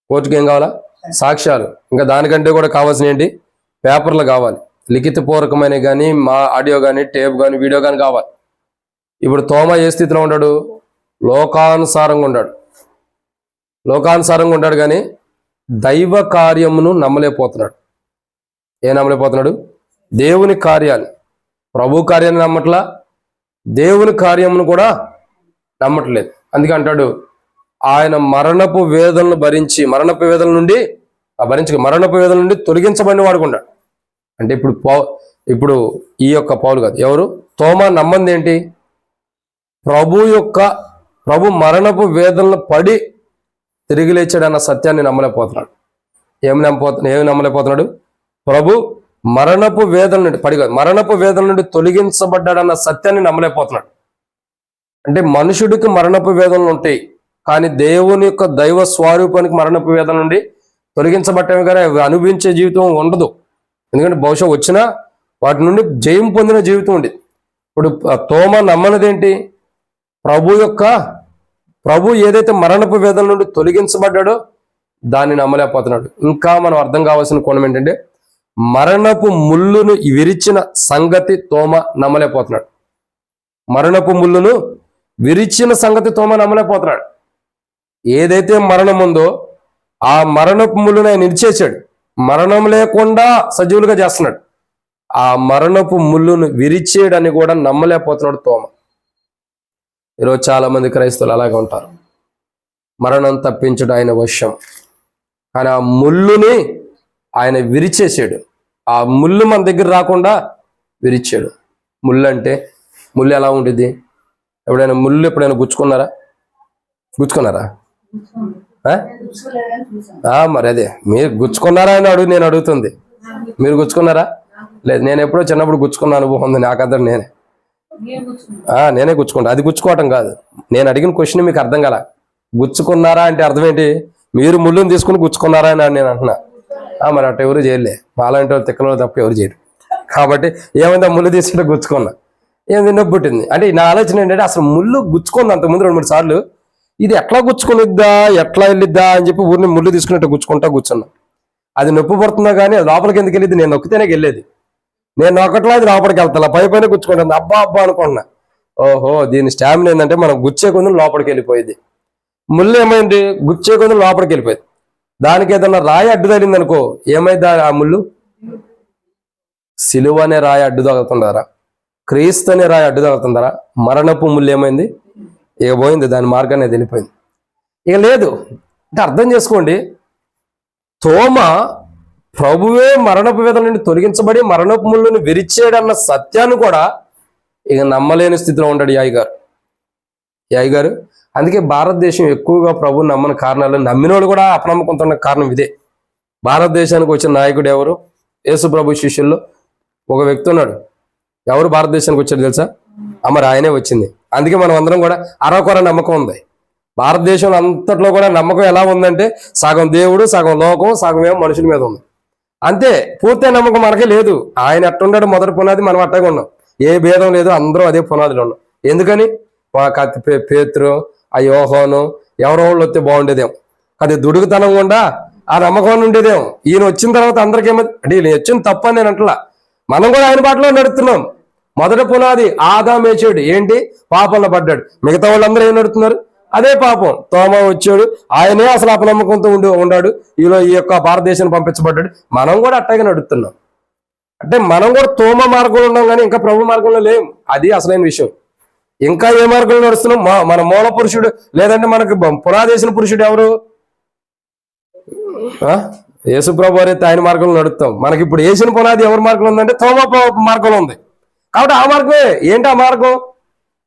A: కోర్టుకి ఏం కావాలా? సాక్ష్యాలు. ఇంకా దానికంటే కూడా కావాల్సిన ఏంటి? పేపర్లు కావాలి, లిఖితపూర్వకమైన కానీ, మా ఆడియో కానీ, టేప్ కానీ, వీడియో కానీ కావాలి. ఇప్పుడు తోమా ఏ స్థితిలో ఉన్నాడు? లోకానుసారంగా ఉంటాడు కానీ దైవ కార్యమును నమ్మలేకపోతున్నాడు. ఏం నమ్మలేకపోతున్నాడు? దేవుని కార్యాన్ని, ప్రభు కార్యాన్ని నమ్మట్లా, దేవుని కార్యమును కూడా నమ్మట్లేదు. అందుకే అంటాడు, ఆయన మరణపు వేదనను భరించి మరణపు వేదన నుండి తొలగించబడిన వాడుకున్నాడు. అంటే ఇప్పుడు ఈ యొక్క పౌలు కాదు, ఎవరు? తోమా నమ్మంది ఏంటి? ప్రభు మరణపు వేదనలు పడి తిరిగి లేచాడన్న సత్యాన్ని నమ్మలేకపోతున్నాడు. ఏమి నమ్మలేకపోతున్నాడు? ప్రభు మరణపు వేదన నుండి తొలగించబడ్డాడన్న సత్యాన్ని నమ్మలేకపోతున్నాడు. అంటే మనుషుడికి మరణపు వేదనలు ఉంటాయి కానీ దేవుని యొక్క దైవ స్వరూపానికి మరణపు వేదన నుండి తొలగించబట్టమే కానీ అవి అనుభవించే జీవితం ఉండదు. ఎందుకంటే బహుశా వచ్చినా వాటి నుండి జయం పొందిన జీవితం ఉంది. ఇప్పుడు తోమా నమ్మనదేంటి? ప్రభు ఏదైతే మరణపు వేదన నుండి తొలగించబడ్డాడో దాన్ని నమ్మలేకపోతున్నాడు. ఇంకా మనం అర్థం కావాల్సిన కోణం ఏంటంటే, మరణపు ముళ్ళును విరిచిన సంగతి తోమా నమ్మలేకపోతున్నాడు. ఏదైతే మరణం ఉందో ఆ మరణపు ముళ్ళును ఆయన ఇరిచేశాడు. మరణం లేకుండా సజీవులుగా చేస్తున్నాడు. ఆ మరణపు ముళ్ళును విరిచేయడని కూడా నమ్మలేకపోతున్నాడు తోమ. ఈరోజు చాలా మంది క్రైస్తవులు అలాగే ఉంటారు. మరణం తప్పించడం ఆయన వశం, కానీ ఆ ముళ్ళుని ఆయన విరిచేసాడు. ఆ ముళ్ళు మన దగ్గర రాకుండా విరిచాడు. ముళ్ళు అంటే ముళ్ళు ఎలా ఉంటుంది? ఎప్పుడైనా గుచ్చుకున్నారా? మరి అదే మీరు గుచ్చుకున్నారా అని నేను అడుగుతుంది. మీరు గుచ్చుకున్నారా? లేదు, నేను ఎప్పుడో చిన్నప్పుడు గుచ్చుకున్న అనుభవం ఉంది నాకంతా. నేనే గుచ్చుకుంటా. అది గుచ్చుకోవటం కాదు. నేను అడిగిన క్వశ్చన్ మీకు అర్థం కాల. గుచ్చుకున్నారా అంటే అర్థం ఏంటి? మీరు ముళ్ళుని తీసుకుని గుచ్చుకున్నారా అని నేను అంటున్నా. మరి అట్ట ఎవరు చేయలే, మాలాంటి వాళ్ళు తిక్కలో తప్ప ఎవరు చేయరు. కాబట్టి ఏమైందా, ముళ్ళు తీసుకుంటే గుచ్చుకున్నా, ఏమైంది, నొప్పి పుట్టింది. అంటే నా ఆలోచన ఏంటంటే అసలు ముళ్ళు గుచ్చుకుంది అంతకుముందు 2-3 సార్లు. ఇది ఎట్లా గుచ్చుకునిద్దా, ఎట్లా వెళ్ళిద్దా అని చెప్పి ఊరిని ముళ్ళు తీసుకున్నట్టు కూర్చున్నా. అది నొప్పి పడుతున్నా కానీ అది లోపలికి ఎందుకు వెళ్ళిద్ది? నేను నొక్కితేనే వెళ్ళేది. నేను నొక్కట్లా అది లోపలికి వెళ్తా, పైన గుచ్చుకుంటుంది. అబ్బా అనుకున్నా. ఓహో, దీని స్టామినా ఏంటంటే మనం గుచ్చే కొంచెం లోపలికి వెళ్ళిపోయింది. ముళ్ళు ఏమైంది? గుచ్చే కొంచెం లోపలికి వెళ్ళిపోయింది. దానికి ఏదన్నా రాయి అడ్డు తగిలింది అనుకో, ఏమైంది ఆ ముళ్ళు? సిలువ అనే రాయి అడ్డు తగులుతుండారా? క్రీస్తు అనే రాయి అడ్డు తగులుతుందారా? మరణపు ముళ్ళు ఏమైంది? ఇక పోయింది, దాని మార్గాన్ని వెళ్ళిపోయింది. ఇక లేదు అంటే అర్థం చేసుకోండి, తోమ ప్రభువే మరణపు వేదన నుండి తొలగించబడి మరణపు ముళ్ళుని విరిచేడన్న సత్యాన్ని కూడా ఇక నమ్మలేని స్థితిలో ఉంటాడు యాయి గారు. అందుకే భారతదేశం ఎక్కువగా ప్రభుని నమ్మని కారణాలు, నమ్మిన వాళ్ళు కూడా అపనమ్మకంతో ఉన్న కారణం ఇదే. భారతదేశానికి వచ్చిన నాయకుడు ఎవరు? యేసు ప్రభు శిష్యుల్లో ఒక వ్యక్తి ఉన్నాడు. ఎవరు భారతదేశానికి వచ్చాడు తెలుసా? మరి ఆయనే వచ్చింది. అందుకే మనం అందరం కూడా అరకొర నమ్మకం ఉంది. భారతదేశంలో అంతట్లో కూడా నమ్మకం ఎలా ఉందంటే సగం దేవుడు, సగం లోకం, సగం ఏమో మనుషుల మీద ఉంది. అంతే, పూర్తి నమ్మకం మనకే లేదు. ఆయన అట్టుండాడు మొదటి పునాది, మనం అట్టగా ఉన్నాం. ఏ భేదం లేదు, అందరూ అదే పునాదిలో ఉన్నాం. ఎందుకని? పేతురు, ఆ యోహాను, ఎవరో వాళ్ళు వస్తే బాగుండేదేమో. అది దుడుగుతనం కూడా ఆ నమ్మకం ఉండేదేమో. ఈయన వచ్చిన తర్వాత అందరికేమో అంటే ఈయన వచ్చిన తప్పని నేను అంటలా, మనం కూడా ఆయన బాటలో నడుస్తున్నాం. మొదటి పునాది ఆదాం వేసాడు, ఏంటి? పాపంలో పడ్డాడు. మిగతా వాళ్ళందరూ ఏం నడుతున్నారు? అదే పాపం. తోమ వచ్చాడు, ఆయనే అసలు అపనమ్మకంతో ఉన్నాడు. ఈ యొక్క భారతదేశాన్ని పంపించబడ్డాడు. మనం కూడా అట్టాగే నడుస్తున్నాం. అంటే మనం కూడా తోమ మార్గంలో ఉన్నాం కానీ ఇంకా ప్రభు మార్గంలో లేం. అది అసలైన విషయం. ఇంకా ఏ మార్గంలో నడుస్తున్నాం? మన మూల పురుషుడు, లేదంటే మనకు పునాదేశిన పురుషుడు ఎవరు? యేసు ప్రభు అయితే ఆయన మార్గంలో నడుస్తాం. మనకి ఇప్పుడు వేసిన పునాది ఎవరి మార్గంలో ఉందంటే తోమ మార్గంలో ఉంది. కాబట్టి ఆ మార్గమే. ఏంటి ఆ మార్గం?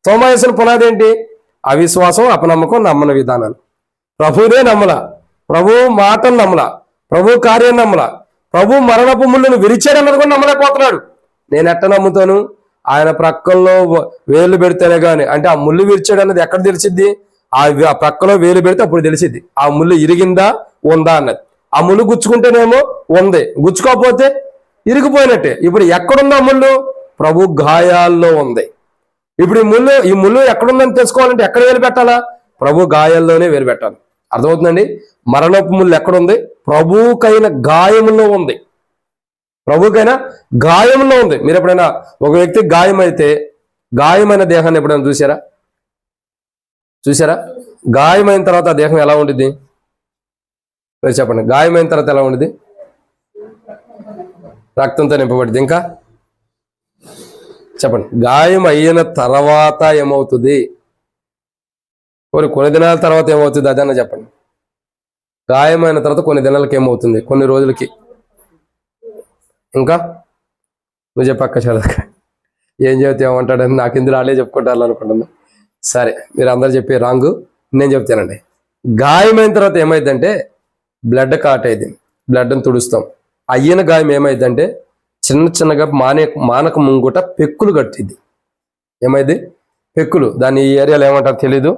A: తోమ వేసిన పునాది ఏంటి? అవిశ్వాసం, అపనమ్మకం, నమ్మన విధానాలు. ప్రభువునే నమ్మల, ప్రభు మాటను నమ్మల, ప్రభు కార్యం నమ్మల, ప్రభు మరణపు ముళ్ళను విరిచాడన్నది కూడా నమ్మలేకపోతున్నాడు. నేను ఎట్ట నమ్ముతాను? ఆయన ప్రక్కల్లో వేలు పెడితేనే కానీ, అంటే ఆ ముళ్ళు విరిచాడు అన్నది ఎక్కడ తెలిసిద్ది? ఆ ప్రక్కలో వేలు పెడితే అప్పుడు తెలిసిద్ది ఆ ముళ్ళు ఇరిగిందా ఉందా అన్నది. ఆ ముళ్ళు గుచ్చుకుంటేనేమో ఉంది, గుచ్చుకోకపోతే ఇరిగిపోయినట్టే. ఇప్పుడు ఎక్కడుందా ముళ్ళు? ప్రభు గాయాల్లో ఉంది. ఇప్పుడు ఈ ముళ్ళు ఎక్కడుందని తెలుసుకోవాలంటే ఎక్కడ వేలు పెట్టాలా? ప్రభు గాయాల్లోనే వేలు పెట్టాలి. అర్థమవుతుందండి? మరణపు ముళ్ళు ఎక్కడుంది? ప్రభువుకైన గాయములో ఉంది. ప్రభుకైనా గాయంలో ఉంది. మీరు ఎప్పుడైనా ఒక వ్యక్తి గాయమైతే గాయమైన దేహాన్ని ఎప్పుడైనా చూసారా? గాయమైన తర్వాత ఆ దేహం ఎలా ఉంటుంది? మీరు చెప్పండి. గాయమైన తర్వాత ఎలా ఉంటుంది? రక్తంతో నింపబడింది. ఇంకా చెప్పండి. గాయం అయిన తర్వాత ఏమవుతుంది? కొన్ని దినాల తర్వాత ఏమవుతుంది? అదన్నా చెప్పండి. గాయమైన తర్వాత కొన్ని దినాలకి ఏమవుతుంది? కొన్ని రోజులకి. ఇంకా నువ్వు చెప్పక్క చదవక, ఏం చెబితే ఏమంటాడని నాకు ఇందులో వాళ్ళే చెప్పుకుంటారు అనుకుంటున్నా. సరే, మీరు అందరు చెప్పే రాంగు, నేను చెప్తానండి. గాయమైన తర్వాత ఏమైందంటే బ్లడ్ కాట్ అయింది, బ్లడ్ని తుడుస్తాం. అయ్యిన గాయం ఏమైందంటే చిన్నగా మానక ముంగుట పెక్కులు కట్టింది. ఏమైంది? పెక్కులు. దాన్ని ఈ ఏరియాలో ఏమంటారు తెలీదు.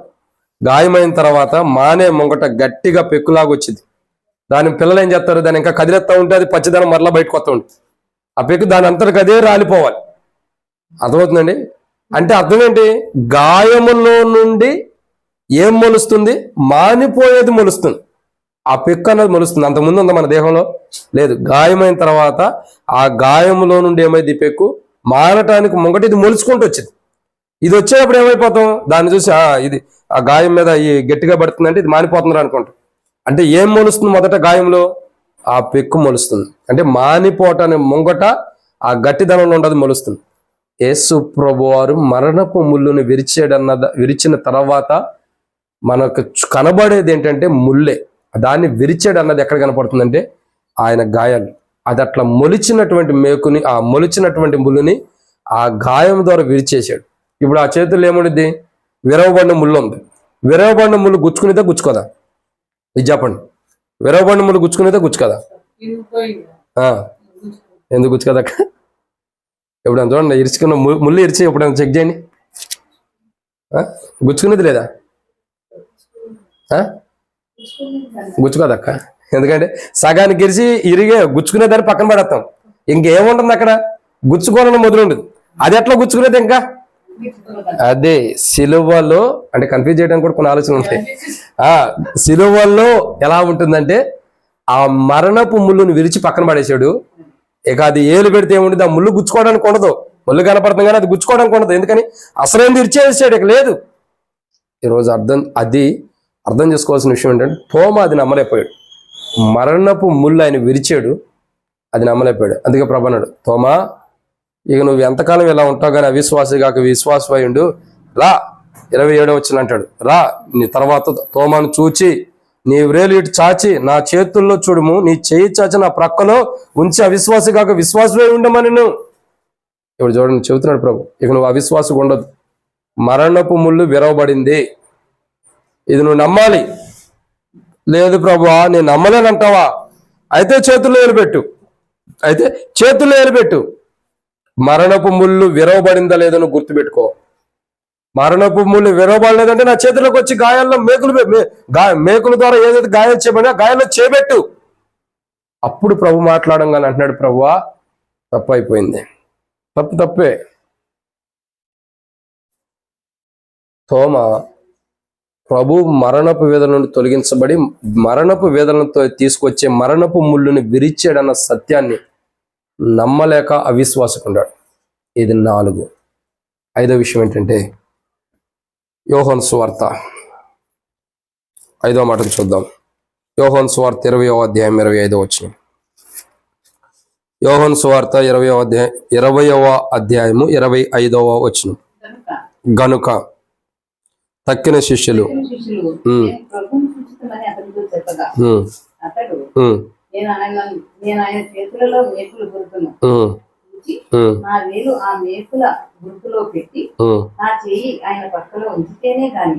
A: గాయమైన తర్వాత మానే ముంగట గట్టిగా పెక్కులాగా వచ్చింది. దాని పిల్లలు ఏం చేస్తారు? దాన్ని ఇంకా కదిలేస్తా ఉంటే అది పచ్చిదనం మరలా బయటకు వస్తూ ఉంటుంది. ఆ పెక్కు దాని అంతటికి అదే రాలిపోవాలి. అర్థమవుతుందండి? అంటే అర్థం ఏంటి? గాయములో నుండి ఏం మొలుస్తుంది? మానిపోయేది మొలుస్తుంది. ఆ పెక్కు అన్నది మొలుస్తుంది. అంతకుముందు ఉందా మన దేహంలో? లేదు. గాయమైన తర్వాత ఆ గాయములో నుండి ఏమైంది? పెక్కు మానటానికి ముంగట ఇది మొలుచుకుంటూ వచ్చింది. ఇది వచ్చేటప్పుడు ఏమైపోతాం? దాన్ని చూసి ఇది ఆ గాయం మీద ఈ గట్టిగా పడుతుందంటే ఇది మానిపోతుంది అనుకుంటాం. అంటే ఏం మొలుస్తుంది మొదట గాయంలో? ఆ పెక్కు మొలుస్తుంది. అంటే మానిపోవటాన్ని ముంగట ఆ గట్టిదనంలో ఉండదు మొలుస్తుంది. యేసు ప్రభువారు మరణపు ముళ్ళును విరిచిన తర్వాత మనకు కనబడేది ఏంటంటే ముళ్ళే. దాన్ని విరిచాడు అన్నది ఎక్కడ కనపడుతుందంటే ఆయన గాయాలు. అది అట్లా మొలిచినటువంటి మేకుని, ఆ మొలిచినటువంటి ముళ్ళుని ఆ గాయం ద్వారా విరిచేశాడు. ఇప్పుడు ఆ చేతుల్లో ఏముండిద్ది? విరవబడిన ముళ్ళు ఉంది. విరవబడిన ముళ్ళు గుచ్చుకునేదా గుచ్చుకోదా? ఇది చెప్పండి. విరవబడిన ముళ్ళు గుచ్చుకునేదా గుచ్చుకోదా? ఎందుకు గుచ్చుకోదా? ఎప్పుడైనా చూడండి, ఇరుచుకున్న ముళ్ళు ఇరిచి ఎప్పుడైనా చెక్ చేయండి. గుచ్చుకునేది లేదా? గుచ్చుకోదక్క. ఎందుకంటే సగానికి ఇరిచి ఇరిగే గుచ్చుకునేదాన్ని పక్కన పడేస్తాం. ఇంకేముంటుంది అక్కడ? గుచ్చుకోవాలని మొదలుండదు. అది ఎట్లా గుచ్చుకునేది? ఇంకా అదే సిలువలో, అంటే కన్ఫ్యూజ్ చేయడానికి కూడా కొన్ని ఆలోచనలు ఉంటాయి. సిలువలో ఎలా ఉంటుందంటే ఆ మరణపు ముళ్ళుని విరిచి పక్కన పడేశాడు. ఇక అది ఏలు పెడితే ఏముంటుంది? ఆ ముళ్ళు గుచ్చుకోవడానికి ఉండదు. ముళ్ళు కనపడుతుంది కానీ అది గుచ్చుకోవడానికి ఉండదు. ఎందుకని? అసలేంది విరిచేసాడు, ఇక లేదు. ఈరోజు అర్థం చేసుకోవాల్సిన విషయం ఏంటంటే తోమ అది నమ్మలేకపోయాడు. మరణపు ముళ్ళు ఆయన విరిచాడు, అది నమ్మలేకపోయాడు. అందుకే ప్రభు అన్నాడు, తోమా ఇక నువ్వు ఎంతకాలం ఇలా ఉంటావు కానీ అవిశ్వాసి కాక విశ్వాసమై ఉండు, రా. 27వ వచనం అంటాడు, రా నీ తర్వాత తోమాను చూచి నీ వ్రేలు ఇటు చాచి నా చేతుల్లో చూడుము, నీ చేయి చాచి నా ప్రక్కలో ఉంచి అవిశ్వాసి కాక విశ్వాసమై ఉండమని నువ్వు. ఇప్పుడు చూడండి చెబుతున్నాడు ప్రభు, ఇక నువ్వు అవిశ్వాసం ఉండదు. మరణపు ముళ్ళు విరవబడింది, ఇది నువ్వు నమ్మాలి. లేదు ప్రభువా నేను నమ్మలేనంటావా? అయితే చేతుల్లో ఏలుపెట్టు. మరణపు ముళ్ళు విరవబడిందా లేదో నువ్వు గుర్తుపెట్టుకో. మరణపు ముళ్ళు విరవబడలేదంటే నా చేతిలోకి వచ్చి గాయాల్లో మేకుల ద్వారా ఏదైతే గాయాలు చేయబడినా గాయాల్లో చేపెట్టు. అప్పుడు ప్రభు మాట్లాడంగానే అంటున్నాడు, ప్రభువా తప్పు అయిపోయింది. తప్పే. తోమ ప్రభు మరణపు వేదన నుండి తొలగించబడి మరణపు వేదనతో తీసుకొచ్చే మరణపు ముళ్ళుని విరిచాడన్న సత్యాన్ని నమ్మలేక అవిశ్వాసకుండాడు. ఇది 4. 5వ విషయం ఏంటంటే యోహాను సువార్త 5వ మాటను చూద్దాం. యోహాను సువార్త 20వ అధ్యాయం 25వ వచనం. యోహాను సువార్త 20వ అధ్యాయము 25వ వచనం. గనుక తక్కిన శిష్యులు
B: నేను ఆయన చేతులలో మేకులు గుర్తును నా వేలు ఆ మేకుల గుర్తులో పెట్టి నా చెయ్యి ఆయన పక్కలో ఉంచితేనే గాని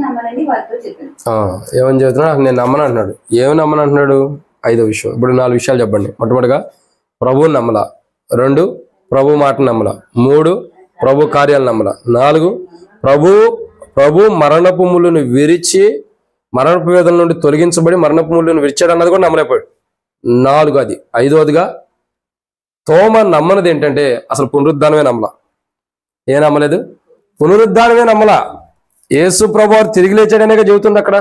B: నమ్మనని వారితో చెప్పాను.
A: ఏమని చెబుతున్నా? నేను నమ్మను అంటున్నాడు. ఏమి నమ్మను అంటున్నాడు? 5వ విషయం. ఇప్పుడు 4 విషయాలు చెప్పండి. మొట్టమొదటిగా ప్రభువు నమ్మల, 2 ప్రభు మాట నమ్మల, 3 ప్రభు కార్యాలు నమ్మల, 4 ప్రభు మరణపు ముళ్ళును విరిచి మరణపు వేదన నుండి తొలగించబడి మరణపు ముళ్ళును విరిచాడు అన్నది కూడా నమ్మలేకపోయాడు. 4 అది. 5వదిగా తోమ నమ్మనది ఏంటంటే అసలు పునరుద్ధానమే నమ్మల. ఏ నమ్మలేదు? పునరుద్ధానమే నమ్మల. యేసు ప్రభు తిరిగి లేచాడనే చెబుతుంది అక్కడ.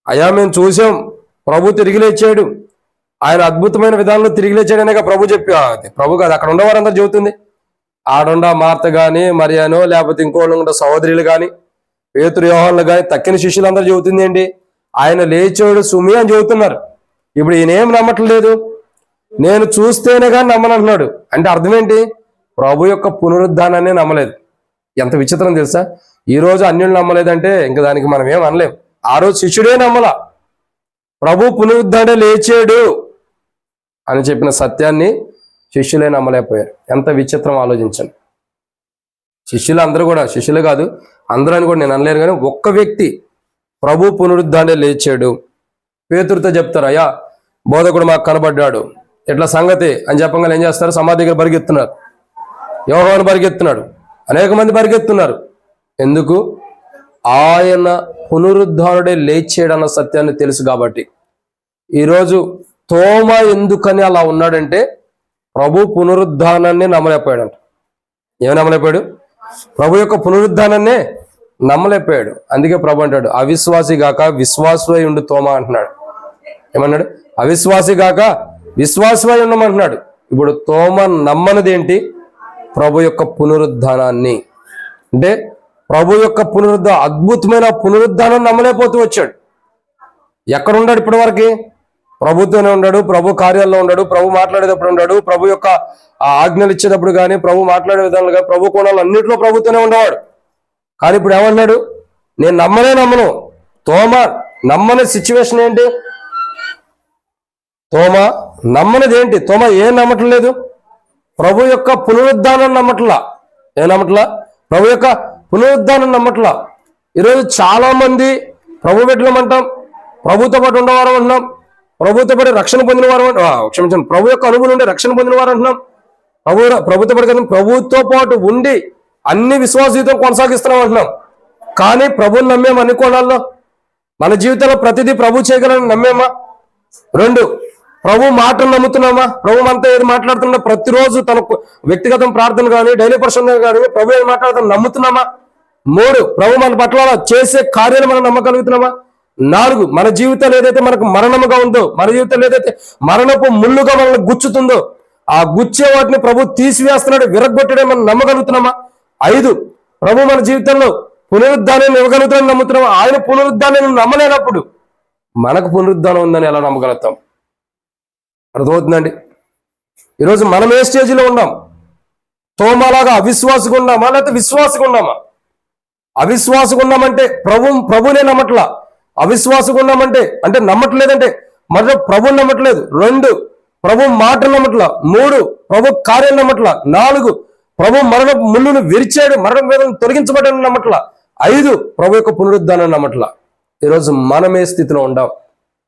A: అయ్యా మేము చూసాం, ప్రభు తిరిగి లేచాడు, ఆయన అద్భుతమైన విధానంలో తిరిగి లేచాడనే ప్రభు ప్రభు కాదు అక్కడ ఉండేవారందరూ చెబుతుంది. ఆడుండ మార్త గాని మరియానో లేకపోతే ఇంకోళ్ళు సహోదరులు కానీ పేతురు యోహానులు కానీ తక్కిన శిష్యులందరూ చెబుతుంది ఏంటి? ఆయన లేచాడు సుమి అని చెబుతున్నారు. ఇప్పుడు ఈయనేం నమ్మట్లేదు, నేను చూస్తేనే కానీ నమ్మనంటున్నాడు. అంటే అర్థం ఏంటి? ప్రభు యొక్క పునరుద్ధానాన్ని నమ్మలేదు. ఎంత విచిత్రం తెలుసా? ఈ రోజు అన్యులు నమ్మలేదంటే ఇంకా దానికి మనం ఏం అనలేం. ఆ రోజు శిష్యుడే నమ్మల. ప్రభు పునరుద్ధానే లేచాడు అని చెప్పిన సత్యాన్ని శిష్యులే నమ్మలేకపోయారు. ఎంత విచిత్రం ఆలోచించండి. శిష్యులు అందరూ కూడా, శిష్యులు కాదు అందరూ అని కూడా నేను అనలేను, కానీ ఒక్క వ్యక్తి ప్రభు పునరుద్ధానే లేచాడు. పేతురుతో చెప్తారు, అయ్యా బోధకుడు మాకు కనబడ్డాడు, ఎట్లా సంగతి అని చెప్పగానే ఏం చేస్తారు? సమాధి దగ్గర పరిగెత్తున్నారు. యోహాను పరిగెత్తున్నాడు, అనేక మంది పరిగెత్తున్నారు. ఎందుకు? ఆయన పునరుద్ధానుడే లేచాడన్న సత్యాన్ని తెలుసు కాబట్టి. ఈరోజు తోమ ఎందుకని అలా ఉన్నాడంటే ప్రభు పునరుద్ధానాన్ని నమ్మలేకపోయాడంట. ఏమి నమ్మలేకపోయాడు? ప్రభు యొక్క పునరుద్ధానాన్నే నమ్మలేకపోయాడు. అందుకే ప్రభు అంటాడు, అవిశ్వాసి గాక విశ్వాసమై ఉండు తోమ అంటున్నాడు. ఏమన్నాడు? అవిశ్వాసి గాక విశ్వాసమై ఉండమంటున్నాడు. ఇప్పుడు తోమ నమ్మనది ఏంటి? ప్రభు యొక్క పునరుద్ధానాన్ని. అంటే ప్రభు యొక్క అద్భుతమైన పునరుద్ధానం నమ్మలేకపోతూ వచ్చాడు. ఎక్కడ ఉన్నాడు ఇప్పటి వరకు? ప్రభుత్వనే ఉన్నాడు, ప్రభు కార్యాల్లో ఉన్నాడు, ప్రభు మాట్లాడేటప్పుడు ఉన్నాడు, ప్రభు యొక్క ఆజ్ఞలు ఇచ్చేటప్పుడు కానీ, ప్రభు మాట్లాడే విధానాలు కానీ, ప్రభు కోణాలు అన్నింటిలో ప్రభుత్వనే ఉండేవాడు. కానీ ఇప్పుడు ఏమన్నాడు? నేను నమ్మను. తోమ నమ్మని సిచ్యువేషన్ ఏంటి? తోమ నమ్మనిది ఏంటి? తోమ ఏం నమ్మట్లేదు? ప్రభు యొక్క పునరుద్ధానం నమ్మట్లా. ఏం నమ్మట్లా? ప్రభు యొక్క పునరుద్ధానం నమ్మట్లా. ఈరోజు చాలా మంది ప్రభు బిడ్డలమంటాం, ప్రభుతో పాటు ఉండేవారు అంటున్నాం, ప్రభుతో పాటు రక్షణ పొందిన వారు, క్షమించండి, ప్రభు యొక్క అనుభవం నుండి రక్షణ పొందిన వారు అంటున్నాం, ప్రభుతో పాటు కదా, ప్రభుతో పాటు ఉండి అన్ని విశ్వాస జీవితం కొనసాగిస్తున్నాం అంటున్నాం. కానీ ప్రభుని నమ్మేమా? అన్ని కోణాల్లో మన జీవితంలో ప్రతిదీ ప్రభు చేయగలని నమ్మేమా? 2, ప్రభు మాటలు నమ్ముతున్నామా? ప్రభు మనతో ఏది మాట్లాడుతున్నా ప్రతిరోజు తన వ్యక్తిగత ప్రార్థన కానీ, డైలీ పర్సన్ కానీ ప్రభు ఏది మాట్లాడుతున్నా నమ్ముతున్నామా? 3, ప్రభు మన పట్ల చేసే కార్యాలు మనం నమ్మగలుగుతున్నామా? 4, మన జీవితాలు ఏదైతే మనకు మరణముగా ఉందో, మన జీవితంలో ఏదైతే మరణపు ముళ్ళుగా మనల్ని గుచ్చుతుందో, ఆ గుచ్చే వాటిని ప్రభు తీసివేస్తున్నాడు, విరగొట్టడే మనం నమ్మగలుగుతున్నామా? 5, ప్రభు మన జీవితంలో పునరుద్ధానాన్ని ఇవ్వగలుగుతామని నమ్ముతున్నామా? ఆయన పునరుద్ధానాన్ని నమ్మలేనప్పుడు మనకు పునరుద్ధానం ఉందని ఎలా నమ్మగలుగుతాం? అర్థమవుతుందండి? ఈరోజు మనం ఏ స్టేజ్లో ఉన్నాం? తోమలాగా అవిశ్వాసగా ఉన్నామా, లేకపోతే విశ్వాసగా ఉన్నామా? అవిశ్వాసగా ఉన్నామంటే ప్రభునే నమ్మట్లా. అవిశ్వాసగా ఉన్నామంటే అంటే నమ్మట్లేదంటే మరి ప్రభు నమ్మట్లేదు. 2, ప్రభు మాట నమ్మట్లా. 3, ప్రభు కార్యం నమ్మట్లా. 4, ప్రభు మరణ ముళ్ళును విరిచాడు, మరణ వేదన తొలగించబడ్డాను నమ్మట్లా. 5, ప్రభు యొక్క పునరుద్ధానం నమ్మట్లా. ఈరోజు మనం ఏ స్థితిలో ఉండాం?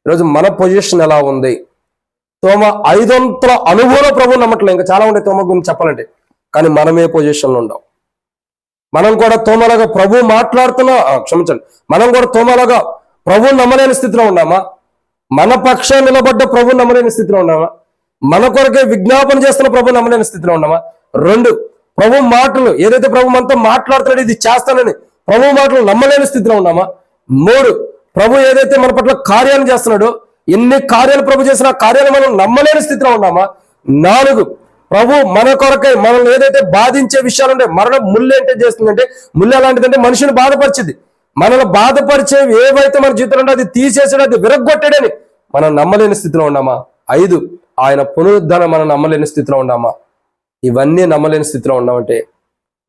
A: ఈరోజు మన పొజిషన్ ఎలా ఉంది? తోమ 5 అనుభవం ప్రభు నమ్మట్లేదు. ఇంకా చాలా ఉండే తోమ గురించి చెప్పాలంటే. కానీ మనం ఏ పొజిషన్లో ఉండాం? మనం కూడా తోమలాగా ప్రభు మాట్లాడుతున్నా, క్షమించండి, మనం కూడా తోమలాగా ప్రభు నమ్మలేని స్థితిలో ఉన్నామా? మన పక్షాన్ని నిలబడ్డ ప్రభు నమ్మలేని స్థితిలో ఉన్నామా? మన కొరకే విజ్ఞాపన చేస్తున్న ప్రభు నమ్మలేని స్థితిలో ఉన్నామా? 2, ప్రభు మాటలు ఏదైతే ప్రభు మనతో మాట్లాడుతున్నాడు ఇది చేస్తానని ప్రభు మాటలు నమ్మలేని స్థితిలో ఉన్నామా? 3, ప్రభు ఏదైతే మన పట్ల కార్యాలు చేస్తున్నాడో, ఎన్ని కార్యాలు ప్రభు చేసిన కార్యాలు మనం నమ్మలేని స్థితిలో ఉన్నామా? 4, ప్రభు మన కొరకై మనల్ని ఏదైతే బాధించే విషయాలు ఉంటే, మరణ ముళ్ళు ఏంటో చేస్తుందంటే, ముళ్ళు ఎలాంటిదంటే మనిషిని బాధపరిచింది. మనల్ని బాధపరిచేవి ఏవైతే మన జీవితంలో ఉంటే అది తీసేసాడు, అది విరగొట్టాడని మనం నమ్మలేని స్థితిలో ఉన్నామా? 5, ఆయన పునరుద్ధానం మనం నమ్మలేని స్థితిలో ఉన్నామా? ఇవన్నీ నమ్మలేని స్థితిలో ఉన్నామంటే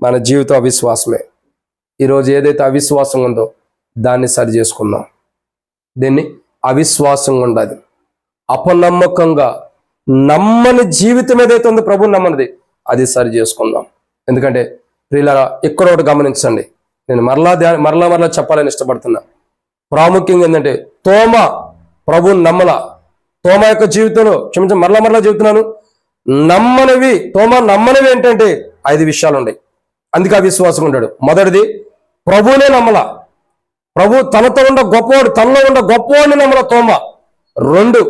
A: మన జీవితం అవిశ్వాసమే. ఈరోజు ఏదైతే అవిశ్వాసం ఉందో దాన్ని సరి చేసుకుందాం. దీన్ని అవిశ్వాసంగా ఉండదు, అపనమ్మకంగా నమ్మని జీవితం ఏదైతే ఉందో ప్రభు నమ్మనిది అది సరి చేసుకుందాం. ఎందుకంటే ప్రియులారా, ఇక్కడ ఒకటి గమనించండి, నేను మరలా చెప్పాలని ఇష్టపడుతున్నా. ప్రాముఖ్యంగా ఏంటంటే తోమ ప్రభు నమ్మల. తోమ యొక్క జీవితంలో మరలా చెబుతున్నాను, తోమ నమ్మనివి ఏంటంటే 5 విషయాలు ఉన్నాయి. అందుకే అవిశ్వాసం ఉంటాడు. మొదటిది, ప్రభువునే నమ్మల. ప్రభు తనతో ఉన్న గొప్పవాడు, తనలో ఉన్న గొప్పవాడిని నమ్మల తోమ. 2,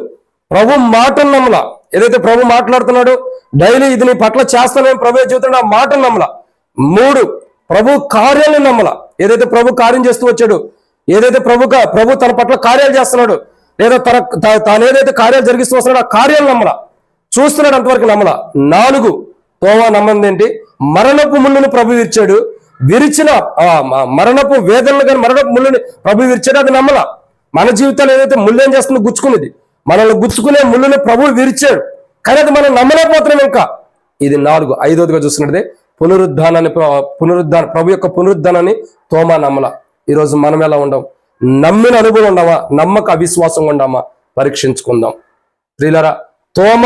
A: ప్రభు మాటను నమ్మల. ఏదైతే ప్రభు మాట్లాడుతున్నాడో డైలీ ఇది నీ పట్ల చేస్తానని ప్రభు జీవితంలో ఆ మాటను నమ్మల. 3, ప్రభు కార్యాలను నమ్మల. ఏదైతే ప్రభు కార్యం చేస్తూ వచ్చాడు, ఏదైతే ప్రభు తన పట్ల కార్యాలు చేస్తున్నాడు, లేదా తాను ఏదైతే కార్యాలు జరిగిస్తూ వస్తున్నాడో ఆ కార్యాలు నమ్మల. చూస్తున్నాడు అంతవరకు నమ్మల. 4, తోమ నమ్మంది ఏంటి? మరణపు ముళ్ళును ప్రభు విరిచాడు, విరిచిన మరణపు వేదనలు కానీ మరణపు ముళ్ళుని ప్రభు విరిచాడు, అది నమ్మల. మన జీవితాలు ఏదైతే ముళ్ళు ఏం చేస్తుందో గుచ్చుకునేది, మనల్ని గుచ్చుకునే ముళ్ళుని ప్రభు విరిచాడు, కానీ అది మనం నమ్మలేకపోతున్నాం ఇంకా. ఇది 4. 5వదిగా చూస్తున్నదే ప్రభు యొక్క పునరుద్ధానాన్ని తోమ నమ్మల. ఈరోజు మనం ఎలా ఉండం? నమ్మిన అనుభవం ఉన్నామా? నమ్మక అవిశ్వాసంగా ఉన్నామా? పరీక్షించుకుందాం. ప్రియులారా, తోమ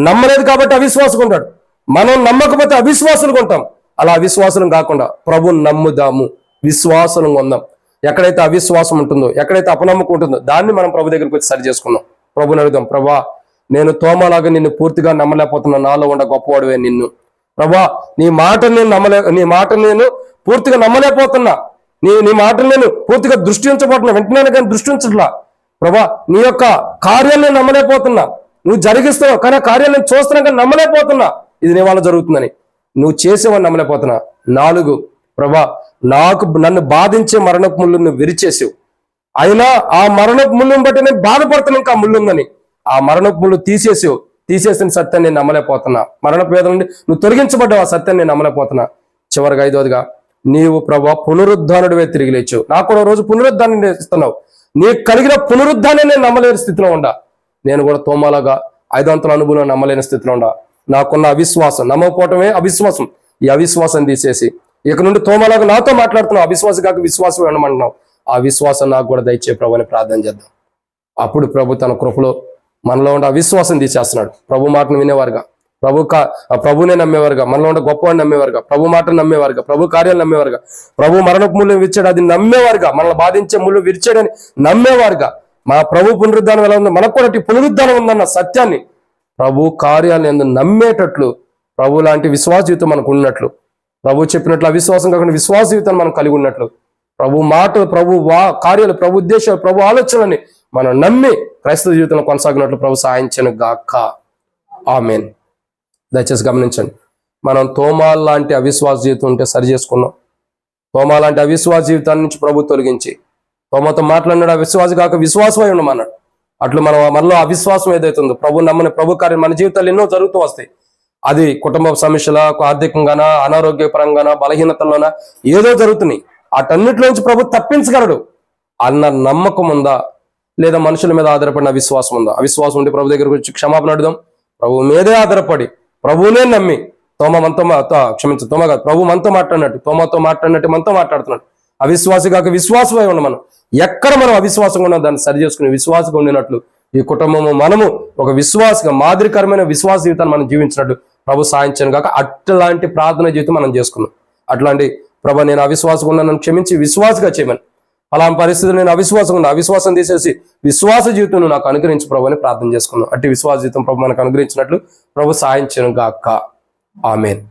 A: నమ్మలేదు కాబట్టి అవిశ్వాసంగా ఉంటాడు. మనం నమ్మకపోతే అవిశ్వాసులుగా ఉంటాం. అలా అవిశ్వాసం కాకుండా ప్రభుని నమ్ముదాము, విశ్వాసంగా ఉందాం. ఎక్కడైతే అవిశ్వాసం ఉంటుందో, ఎక్కడైతే అపనమ్మకం ఉంటుందో దాన్ని మనం ప్రభు దగ్గరికి వచ్చి సరి చేసుకున్నాం. ప్రభుని అడుగుదాం, ప్రభా నేను తోమలాగా నిన్ను పూర్తిగా నమ్మలేకపోతున్నా, నాలో ఉండ గొప్పవాడువే నిన్ను. ప్రభా నీ మాటను నేను పూర్తిగా నమ్మలేకపోతున్నా, నీ మాటను నేను పూర్తిగా దృష్టి ఉంచబోతున్నా, వెంటనే కానీ దృష్టి ఉంచట్లా. ప్రభా నీ యొక్క కార్యాలు నేను నమ్మలేకపోతున్నా, నువ్వు జరిగిస్తావు కానీ కార్యాలు నేను చూస్తున్నా కానీ నమ్మలేకపోతున్నా, ఇది నీ వల్ల జరుగుతుందని. నువ్వు చేసేవని నమ్మలేకపోతున్నా. 4, ప్రభా నన్ను బాధించే మరణపు ముళ్ళు నువ్వు విరిచేసావు, అయినా ఆ మరణపు ముళ్ళుని బట్టి నేను బాధపడుతున్నా, ఇంకా ముళ్ళు ఉందని. ఆ మరణపు ముళ్ళు తీసేసిన సత్యాన్ని నేను నమ్మలేకపోతున్నా. మరణపు వేదన నుండి నువ్వు తొలగించబడ్డావు, ఆ సత్యాన్ని నేను నమ్మలేకపోతున్నా. చివరిగా 5వదిగా నీవు ప్రభా పునరుద్ధానుడివే తిరిగి లేచావు, నాకు కూడా రోజు పునరుద్ధాన్ని ఇస్తున్నావు. నీకు కలిగిన పునరుద్ధాన్ని నేను నమ్మలేని స్థితిలో ఉండా. నేను కూడా తోమాలాగా 5 అంతల అనుభవం నమ్మలేని స్థితిలో ఉండా. నాకున్న అవిశ్వాసం, నమ్మకపోవటమే అవిశ్వాసం. ఈ అవిశ్వాసం తీసేసి ఇక నుండి తోమాలాగా నాతో మాట్లాడుతున్నావు. అవిశ్వాసం కాక విశ్వాసం ఉండమంటున్నావు. ఆ విశ్వాసం నాకు కూడా దయచే ప్రభు అని ప్రార్థన చేద్దాం. అప్పుడు ప్రభు తన కృపలో మనలో ఉండే అవిశ్వాసం తీసేస్తున్నాడు. ప్రభు మాటను వినేవారుగా, ప్రభునే నమ్మేవారుగా, మనలో ఉండే గొప్పవాడిని నమ్మేవారుగా, ప్రభు మాటను నమ్మేవారుగా, ప్రభు కార్యాలు నమ్మేవారుగా, ప్రభు మరణపు ముళ్ళు విరిచాడు అది నమ్మేవారుగా, మనల్ని బాధించే ముళ్ళు విరిచాడని నమ్మేవారుగా, మా ప్రభు పునరుద్ధానం ఎలా ఉందో మనకు కూడా పునరుద్ధానం ఉందన్న సత్యాన్ని, ప్రభు కార్యాలను ఎందుకు నమ్మేటట్లు, ప్రభు లాంటి విశ్వాస జీవితం మనకు ఉన్నట్లు, ప్రభు చెప్పినట్లు అవిశ్వాసం కాకుండా విశ్వాస జీవితాన్ని మనం కలిగి ఉన్నట్లు, ప్రభు మాటలు, ప్రభు కార్యాలు, ప్రభు ఉద్దేశాలు, ప్రభు ఆలోచనని మనం నమ్మి క్రైస్తవ జీవితంలో కొనసాగినట్లు ప్రభు సాయించను గాక. ఆమేన్. దయచేసి గమనించండి, మనం తోమా లాంటి అవిశ్వాస జీవితం ఉంటే సరి చేసుకున్నాం. తోమా లాంటి అవిశ్వాస జీవితాన్ని నుంచి ప్రభు తొలగించి తోమాతో మాట్లాడినాడు, అవిశ్వాస కాక విశ్వాసమై ఉండమన్నాడు. అట్లు మనలో అవిశ్వాసం ఏదైతుందో, ప్రభు నమ్మని ప్రభు కార్యం మన జీవితాలు ఎన్నో జరుగుతూ వస్తాయి. అది కుటుంబ సమస్యల, ఆర్థికంగానా, అనారోగ్యపరంగానా, బలహీనతల్లోనా ఏదో జరుగుతున్నాయి. అటన్నిటిలోంచి ప్రభు తప్పించగలడు అన్న నమ్మకం ఉందా, లేదా మనుషుల మీద ఆధారపడిన విశ్వాసం ఉందా? అవిశ్వాసం ఉంటే ప్రభు దగ్గరకు వచ్చి క్షమాపణ అడుగుదాం. ప్రభు మీదే ఆధారపడి ప్రభువునే నమ్మి తోమా కాదు, ప్రభు మనతో మాట్లాడినట్టు, తోమాతో మాట్లాడినట్టు మనతో మాట్లాడుతున్నాడు. అవిశ్వాసి కాక విశ్వాసమై ఉండ. మనం ఎక్కడ మనం అవిశ్వాసంగా ఉన్నాం దాన్ని సరి చేసుకుని విశ్వాసంగా ఉండినట్లు ఈ కుటుంబము మనము ఒక విశ్వాసంగా మాదిరికరమైన విశ్వాస జీవితాన్ని మనం జీవించినట్టు ప్రభు సాయించను కాక అట్లాంటి ప్రార్థన జీవితం మనం చేసుకున్నాం. అట్లాంటి ప్రభు నేను అవిశ్వాసంగా ఉన్నాను క్షమించి విశ్వాసగా చేయమని, అలా పరిస్థితులు నేను అవిశ్వాసంగా ఉన్నా, అవిశ్వాసం తీసేసి విశ్వాస జీవితం నాకు అనుగ్రహించి ప్రభు అని ప్రార్థన చేసుకున్నాం. అట్టి విశ్వాస జీవితం ప్రభు మనకు అనుగ్రహించినట్లు ప్రభు సాయించను గాక. ఆమేన్.